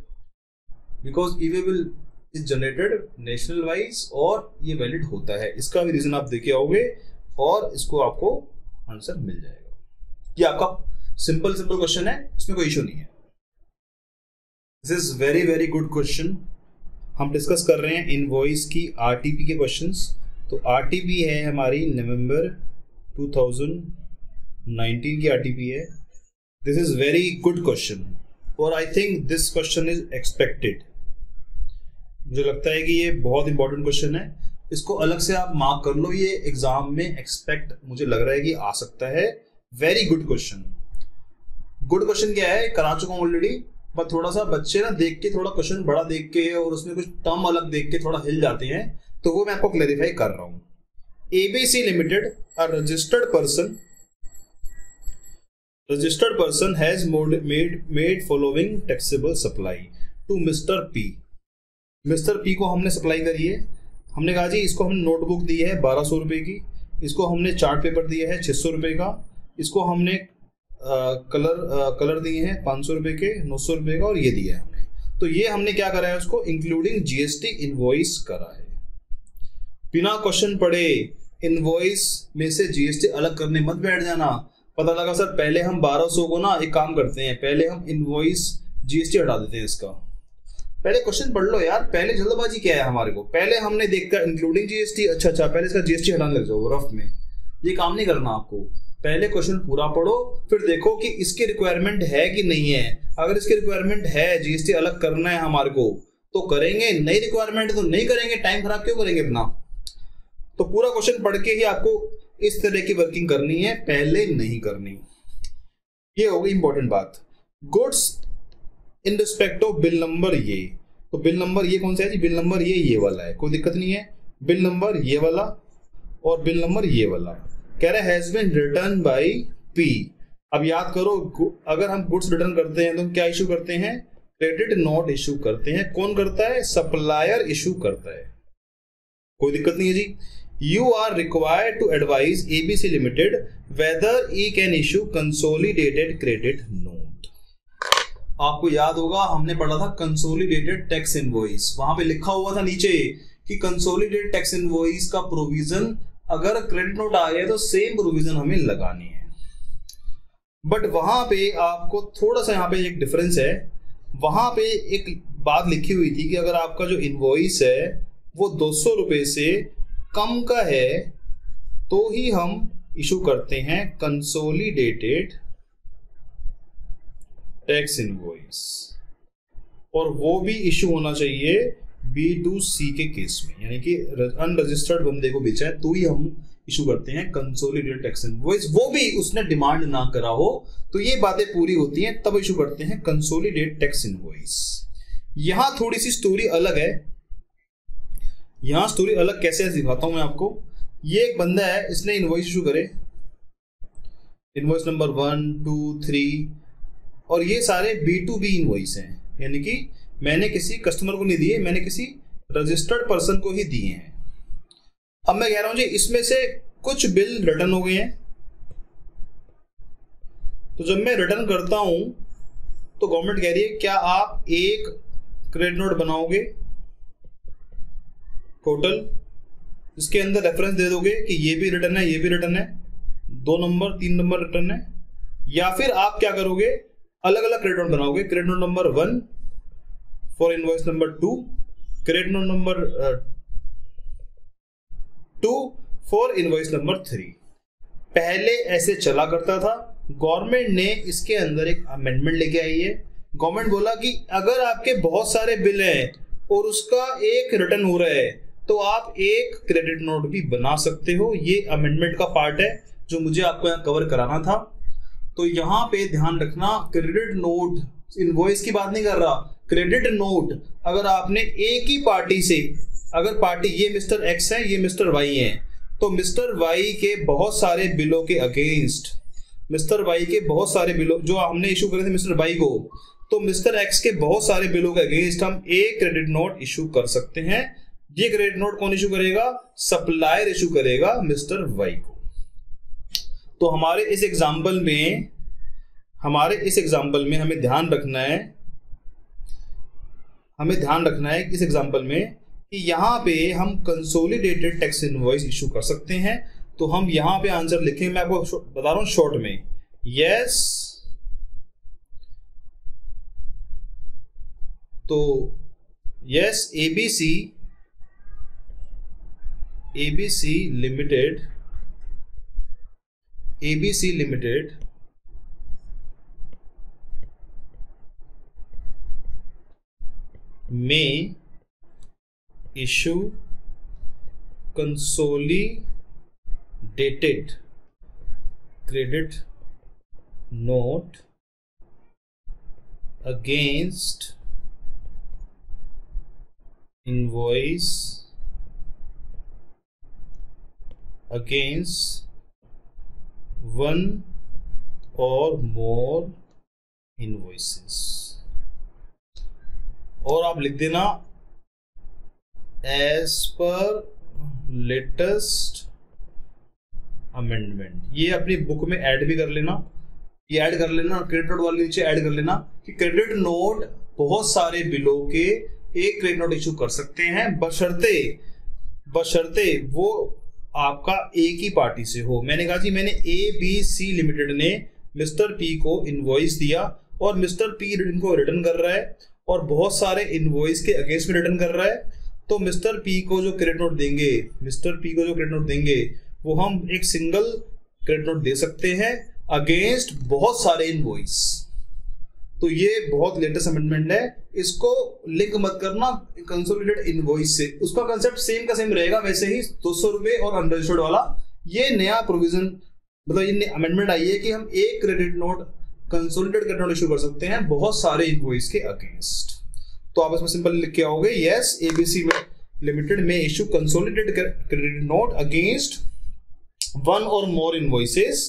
because e-way bill is generated national wise और ये वैलिड होता है। इसका भी रीजन आप देखे आओगे और इसको आपको आंसर मिल जाएगा। ये आपका सिंपल क्वेश्चन है, इसमें कोई इशू नहीं है। This is very very good question. हम डिस्कस कर रहे हैं इनवॉइस की आरटीपी के क्वेश्चंस। तो आरटीपी है हमारी नवंबर 2019 की आरटीपी है। This is very good question और I think this question is expected. मुझे लगता है कि ये बहुत इंपॉर्टेंट क्वेश्चन है, इसको अलग से आप मार्क कर लो। ये एग्जाम में एक्सपेक्ट मुझे लग रहा है कि आ सकता है। Very good question. Good question क्या है, करा चुका हूं ऑलरेडी, पर थोड़ा सा बच्चे ना देख के, थोड़ा क्वेश्चन बड़ा देख के और उसमें कुछ टर्म अलग देख के थोड़ा हिल जाते हैं, तो वो मैं आपको क्लैरिफाई कर रहा हूं। ABC limited a registered person has made following taxable supply to mister P. Mister P को हमने सप्लाई करी है। हमने कहा जी इसको हमने नोटबुक दी है 1200 रुपए की, इसको हमने चार्ट पेपर दिया है 600 रुपए का, इसको हमने कलर दिए हैं 500 रुपए के, 900 रुपए का, और ये दिया है हमने। तो ये हमने क्या करा है, उसको इंक्लूडिंग जीएसटी इनवॉइस करा है। बिना क्वेश्चन पढ़े इनवॉइस में से जीएसटी अलग करने मत बैठ जाना। पता लगा सर पहले हम 1200 को ना एक काम करते हैं, पहले हम इनवॉइस जीएसटी हटा देते हैं इसका। पहले क्वेश्चन पढ़ लो यार, पहले जल्दबाजी क्या है हमारे को। पहले हमने देखा इंक्लूडिंग जीएसटी, अच्छा पहले इसका जीएसटी हटाने लग जाओ रफ में। ये काम नहीं करना आपको। पहले क्वेश्चन पूरा पढ़ो, फिर देखो कि इसकी रिक्वायरमेंट है कि नहीं है। अगर इसकी रिक्वायरमेंट है, जीएसटी अलग करना है हमारे को, तो करेंगे। नई रिक्वायरमेंट तो नहीं करेंगे, टाइम खराब क्यों करेंगे अपना। तो पूरा क्वेश्चन पढ़ के ही आपको इस तरह की वर्किंग करनी है, पहले नहीं करनी। ये होगी इंपॉर्टेंट बात। Goods in respect of bill number ये, तो बिल नंबर ये कौन सा है जी, बिल नंबर ये वाला है, कोई दिक्कत नहीं है। बिल नंबर ये वाला और बिल नंबर ये वाला, कह रहा है has been return by P. अब याद करो, अगर हम गुड्स रिटर्न करते हैं तो हम क्या इशू करते हैं, क्रेडिट नोट इशू करते हैं। कौन करता है, सप्लायर इशू करता है, कोई दिक्कत नहीं है जी। You are required to advise ABC limited whether E can issue consolidated credit note. आपको याद होगा हमने पढ़ा था कंसोलिडेटेड टैक्स इनवॉइस, वहां पे लिखा हुआ था नीचे कि कंसोलिडेटेड टैक्स इनवॉइस का प्रोविजन अगर क्रेडिट नोट आ गया तो सेम प्रोविजन हमें लगानी है। बट वहां पे आपको थोड़ा सा यहाँ पे एक डिफरेंस है, वहां पे एक बात लिखी हुई थी कि अगर आपका जो इनवॉइस है वो 200 रुपए से कम का है तो ही हम इशू करते हैं कंसोलिडेटेड टैक्स इनवॉइस, और वो भी इशू होना चाहिए B2C के केस में, यानी कि अनरजिस्टर्ड बंदे को बेचा है तो ही हम इशू करते हैं कंसोलिडेटेड टैक्स इनवॉइस, वो भी उसने डिमांड ना करा हो, तो ये बातें पूरी होती हैं तब इशू करते हैं कंसोलिडेटेड टैक्स इनवॉइस। यहां थोड़ी सी स्टोरी अलग है, यहां स्टोरी अलग कैसे है दिखाता हूं मैं आपको। ये एक बंदा है, इसने इनवॉइस इशू करे, इनवॉइस नंबर 1 2 3, और ये सारे B2B इनवॉइस हैं, यानी कि मैंने किसी कस्टमर को नहीं दिए, मैंने किसी रजिस्टर्ड पर्सन को ही दिए हैं। अब मैं कह रहा हूं जी इसमें से कुछ बिल रिटर्न हो गए हैं, तो जब मैं रिटर्न करता हूं तो गवर्नमेंट कह रही है क्या आप एक क्रेडिट नोट बनाओगे टोटल, इसके अंदर रेफरेंस दे दोगे कि ये भी रिटर्न है, ये भी रिटर्न है, 2 नंबर 3 नंबर रिटर्न है, या फिर आप क्या करोगे अलग अलग क्रेडिट नोट बनाओगे, credit note number 1 for invoice number 2, credit note number 2 for invoice number 3। पहले ऐसे चला करता था, गवर्नमेंट ने इसके अंदर एक अमेंडमेंट लेके आई है। गवर्नमेंट बोला कि अगर आपके बहुत सारे बिल हैं और उसका एक रिटर्न हो रहा है तो आप एक क्रेडिट नोट भी बना सकते हो। ये अमेंडमेंट का पार्ट है जो मुझे आपको यहाँ कवर कराना था। तो यहाँ पे ध्यान रखना, क्रेडिट नोट इनवॉइस की बात नहीं कर रहा, क्रेडिट नोट अगर आपने एक ही पार्टी से, अगर पार्टी ये मिस्टर एक्स है ये मिस्टर वाई है, तो मिस्टर वाई के बहुत सारे बिलों के अगेंस्ट, मिस्टर वाई के बहुत सारे बिलों जो हमने इशू करे थे मिस्टर वाई को, तो मिस्टर एक्स के बहुत सारे बिलों के अगेंस्ट हम एक क्रेडिट नोट इशू कर सकते हैं। ये क्रेडिट नोट कौन इशू करेगा, सप्लायर इशू करेगा मिस्टर वाई को। तो हमारे इस एग्जाम्पल में हमें ध्यान रखना है इस एग्जाम्पल में कि यहां पे हम कंसोलिडेटेड टैक्स इनवॉइस इशू कर सकते हैं। तो हम यहां पे आंसर लिखेंगे, मैं आपको बता रहा हूं शॉर्ट में, यस, तो यस ABC लिमिटेड में issue consolidated credit note against invoice against one or more invoices। और आप लिख देना एज पर लेटेस्ट अमेंडमेंट। ये अपनी बुक में ऐड भी कर लेना, ये ऐड कर लेना, क्रेडिट नोट वाले नीचे ऐड कर लेना कि क्रेडिट नोट बहुत सारे बिलों के एक क्रेडिट नोट इशू कर सकते हैं, बशर्ते वो आपका एक ही पार्टी से हो। मैंने कहा जी मैंने ABC लिमिटेड ने मिस्टर पी को इनवॉइस दिया और मिस्टर पी इनको रिटर्न कर रहा है और बहुत सारे इनवॉइस के अगेंस्ट में रिटर्न कर रहा है, तो मिस्टर पी को जो क्रेडिट नोट देंगे वो हम एक सिंगल क्रेडिट नोट दे सकते हैं अगेंस्ट बहुत सारे इनवॉइस। तो ये बहुत लेटेस्ट अमेंडमेंट है, इसको लिंक मत करना कंसोलिडेटेड इनवॉइस से, उसका कंसेप्ट सेम का सेम रहेगा वैसे ही 200 रुपए और अनरजिस्टर्ड वाला। ये नया प्रोविजन मतलब ये अमेंडमेंट आई है कि हम एक credit note consolidated credit note issue कर सकते हैं बहुत सारे इनवॉइस के अगेंस्ट। तो आप इसमें सिंपल लिख के आओगे, यस एबीसी लिमिटेड में issue consolidated credit note against one और मोर इनवॉइसेस।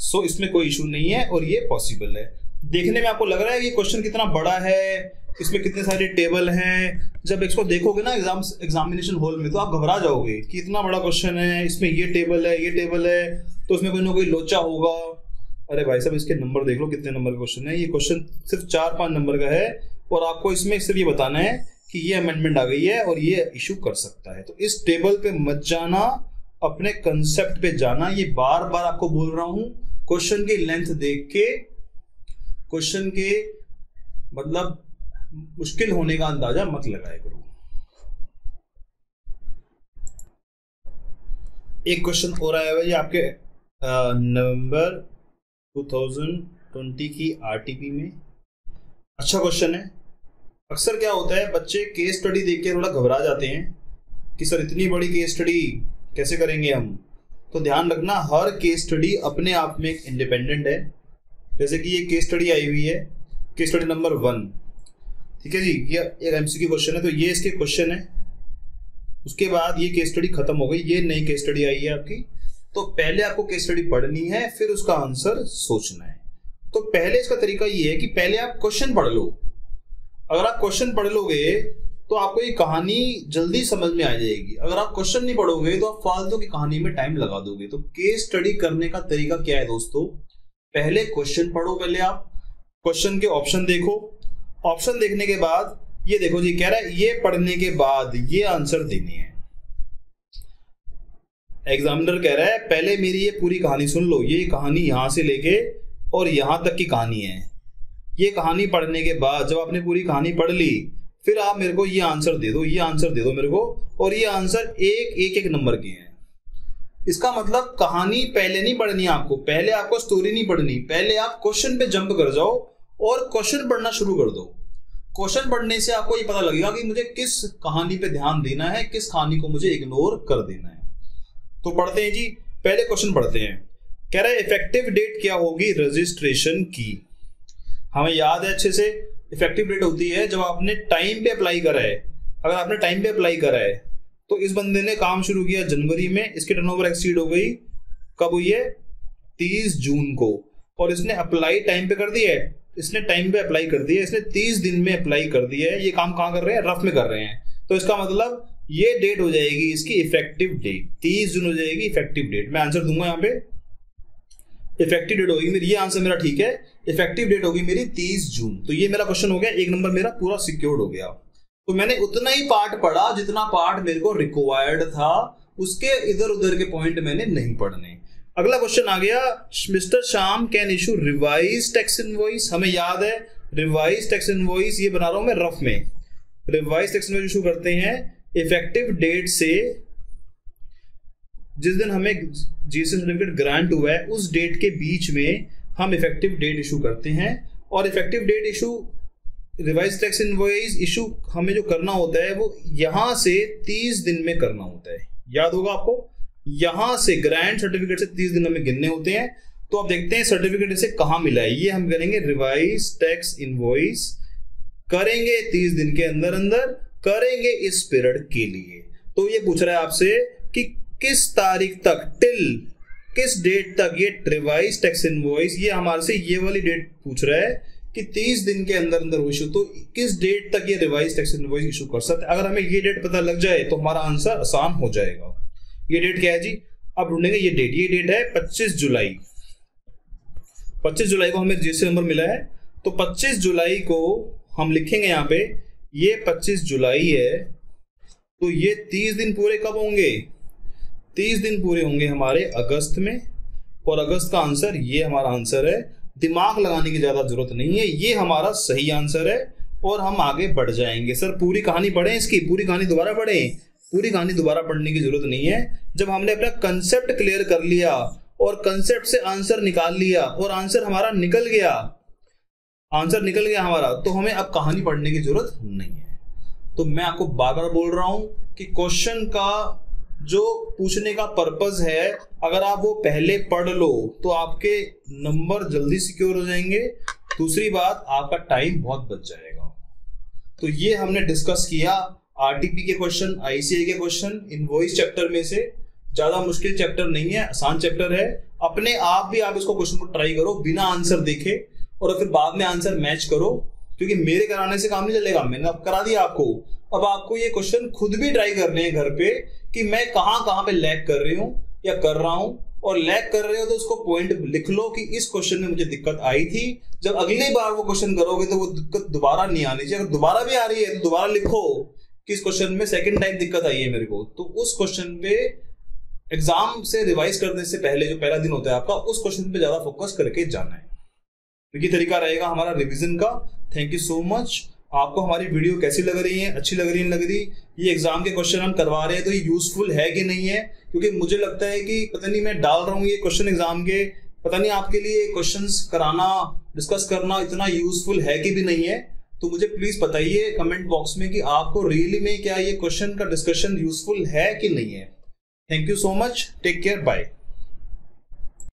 सो इसमें कोई इशू नहीं है और ये पॉसिबल है। देखने में आपको लग रहा है ये क्वेश्चन कितना बड़ा है, इसमें कितने सारे टेबल हैं। जब इसको देखोगे ना एग्जामिनेशन हॉल में तो आप घबरा जाओगे कि इतना बड़ा क्वेश्चन है, इसमें ये टेबल है, ये टेबल है, तो इसमें कोई ना कोई लोचा होगा। अरे भाई साहब इसके नंबर देख लो कितने नंबर का क्वेश्चन है। ये क्वेश्चन सिर्फ 4-5 नंबर का है और आपको इसमें सिर्फ ये बताना है कि ये अमेंडमेंट आ गई है और ये इशू कर सकता है। तो इस टेबल पे मत जाना, अपने कंसेप्ट पे जाना। ये बार बार आपको बोल रहा हूं, क्वेश्चन की लेंथ देख के क्वेश्चन के मतलब मुश्किल होने का अंदाजा मत लगाया करो। एक क्वेश्चन और आया हुआ है आपके नवंबर 2020 की आरटीपी में। अच्छा क्वेश्चन है। अक्सर क्या होता है बच्चे केस स्टडी देख के थोड़ा घबरा जाते हैं कि सर इतनी बड़ी केस स्टडी कैसे करेंगे हम। तो ध्यान रखना हर केस स्टडी अपने आप में एक इंडिपेंडेंट है। जैसे कि ये केस स्टडी आई हुई है, केस स्टडी नंबर 1, ठीक है जी, ये एक एमसीक्यू क्वेश्चन है। तो ये इसके क्वेश्चन है, उसके बाद ये केस स्टडी खत्म हो गई, ये नई केस स्टडी आई है आपकी। तो पहले आपको केस स्टडी पढ़नी है, फिर उसका आंसर सोचना है। तो पहले इसका तरीका ये है कि पहले आप क्वेश्चन पढ़ लो। अगर आप क्वेश्चन पढ़ लोगे तो आपको ये कहानी जल्दी समझ में आ जाएगी। अगर आप क्वेश्चन नहीं पढ़ोगे तो आप फालतू की कहानी में टाइम लगा दोगे। तो केस स्टडी करने का तरीका क्या है दोस्तों, पहले क्वेश्चन पढ़ो, पहले आप क्वेश्चन के ऑप्शन देखो, ऑप्शन देखने के बाद ये देखो जी कह रहा है ये पढ़ने के बाद ये आंसर देने हैं। एग्जामिनर कह रहा है पहले मेरी ये पूरी कहानी सुन लो, ये कहानी यहां से लेके और यहां तक की कहानी है। ये कहानी पढ़ने के बाद जब आपने पूरी कहानी पढ़ ली फिर आप मेरे को ये आंसर दे दो, ये आंसर दे दो मेरे को, और ये आंसर एक नंबर के हैं। इसका मतलब कहानी पहले नहीं पढ़नी आपको, पहले आपको स्टोरी नहीं पढ़नी, पहले आप क्वेश्चन पे जंप कर जाओ और क्वेश्चन पढ़ना शुरू कर दो। क्वेश्चन पढ़ने से आपको ये पता लगेगा कि मुझे किस कहानी पे ध्यान देना है, किस कहानी को मुझे इग्नोर कर देना है। तो पढ़ते हैं जी, पहले क्वेश्चन पढ़ते हैं। कह रहा है इफेक्टिव डेट क्या होगी रजिस्ट्रेशन की। हमें याद है अच्छे से, इफेक्टिव डेट होती है जब आपने टाइम पे अप्लाई करा है। अगर आपने टाइम पे अप्लाई करा है तो इस बंदे ने काम शुरू किया जनवरी में, इसकी टर्नओवर एक्सीड हो गई कब हुई है 30 जून को, और इसने अप्लाई टाइम पे कर दिया है। इसने टाइम पे अप्लाई कर दिया, इसने 30 दिन में अप्लाई कर दिया है। ये काम कहां कर रहे हैं, रफ में कर रहे हैं। तो इसका मतलब ये डेट हो जाएगी इसकी इफेक्टिव डेट, 30 जून हो जाएगी इफेक्टिव डेट। मैं आंसर दूंगा यहाँ पे, इफेक्टिव डेट होगी मेरी, ये आंसर मेरा ठीक है, इफेक्टिव डेट होगी मेरी 30 जून। तो ये मेरा क्वेश्चन हो गया, एक नंबर मेरा पूरा सिक्योर्ड हो गया। तो मैंने उतना ही पार्ट पढ़ा जितना पार्ट मेरे को रिक्वायर्ड था, उसके इधर उधर के पॉइंट मैंने नहीं पढ़ने। अगला क्वेश्चन आ गया, mister Shyam can issue revise tax invoice. हमें याद है रिवाइज टैक्स इनवॉइस, ये बना रहा हूं मैं रफ में। रिवाइज टैक्स इनवॉइस इशू करते हैं इफेक्टिव डेट से, जिस दिन हमें जीएसटी सर्टिफिकेट ग्रांट हुआ है उस डेट के बीच में हम इफेक्टिव डेट इशू करते हैं। और effective date issue revise tax invoice issue हमें जो करना होता है वो यहां से 30 दिन में करना होता है। याद होगा आपको, यहां से ग्रांट सर्टिफिकेट से 30 दिन हमें गिनने होते हैं। तो आप देखते हैं सर्टिफिकेट इसे कहां मिला है, ये हम करेंगे रिवाइज टैक्स इनवॉइस, करेंगे 30 दिन के अंदर अंदर, करेंगे इस पीरियड के लिए। तो ये पूछ रहा है आपसे कि किस तारीख तक, टिल किस डेट तक ये रिवाइज टैक्स इनवॉइस, ये हमारे से ये वाली डेट पूछ रहा है कि 30 दिन के अंदर अंदर इशू, तो किस डेट तक ये रिवाइज टैक्स इनवॉइस इशू कर सकते हैं। अगर हमें ये डेट पता लग जाए तो हमारा आंसर आसान हो जाएगा। ये डेट क्या है जी, अब ढूंढेंगे ये डेट है 25 जुलाई। 25 जुलाई को हमें जीएसटी नंबर मिला है, तो 25 जुलाई को हम लिखेंगे यहाँ पे, ये 25 जुलाई है। तो ये 30 दिन पूरे कब होंगे, 30 दिन पूरे होंगे हमारे अगस्त में, और अगस्त का आंसर ये हमारा आंसर है। दिमाग लगाने की ज्यादा जरूरत नहीं है, ये हमारा सही आंसर है। और हम आगे बढ़ जाएंगे। सर पूरी कहानी पढ़ें इसकी, पूरी कहानी दोबारा पढ़ें, पूरी कहानी दोबारा पढ़ने की जरूरत नहीं है। जब हमने अपना कंसेप्ट क्लियर कर लिया और कंसेप्ट से आंसर निकाल लिया और आंसर हमारा निकल गया, आंसर निकल गया हमारा, तो हमें अब कहानी पढ़ने की जरूरत नहीं है। तो मैं आपको बार बार बोल रहा हूं कि क्वेश्चन का जो पूछने का पर्पस है, अगर आप वो पहले पढ़ लो तो आपके नंबर जल्दी सिक्योर हो जाएंगे। दूसरी बात, आपका टाइम बहुत बच जाएगा। तो ये हमने डिस्कस किया आरटीपी के क्वेश्चन, आईसीआई के क्वेश्चन, इनवॉइस चैप्टर में से। ज्यादा मुश्किल चैप्टर नहीं है, आसान चैप्टर है। अपने आप भी आप इसको क्वेश्चन को ट्राई करो बिना आंसर देखे, और फिर बाद में आंसर मैच करो, क्योंकि मेरे कराने से काम नहीं चलेगा। मैंने अब करा दिया आपको, अब आपको ये क्वेश्चन खुद भी ट्राई करने हैं घर पे कि मैं कहां पे लैग कर रही हूं या कर रहा हूं। और लैग कर रहे हो तो उसको पॉइंट लिख लो कि इस क्वेश्चन में मुझे दिक्कत आई थी। जब अगली बार वो क्वेश्चन करोगे तो वो दिक्कत दोबारा नहीं आनी चाहिए। अगर दोबारा भी आ रही है तो दोबारा लिखो कि इस क्वेश्चन में सेकंड टाइम दिक्कत आई है मेरे को। तो उस क्वेश्चन पे एग्जाम से रिवाइज करने से पहले, जो पहला दिन होता है आपका, उस क्वेश्चन पे ज्यादा फोकस करके जाना है। तो ये तरीका रहेगा हमारा रिवीजन का। Thank you so much. आपको हमारी वीडियो कैसी लग रही है, अच्छी लग रही है, लग रही, ये एग्जाम के क्वेश्चन हम करवा रहे हैं तो ये यूजफुल है कि नहीं है? क्योंकि मुझे लगता है कि पता नहीं मैं डाल रहा हूँ ये क्वेश्चन एग्जाम के, पता नहीं आपके लिए क्वेश्चंस कराना, डिस्कस करना इतना यूजफुल है कि भी नहीं है। तो मुझे प्लीज बताइए कमेंट बॉक्स में कि आपको रियली में क्या ये क्वेश्चन का डिस्कशन यूजफुल है कि नहीं है। Thank you so much, take care, bye.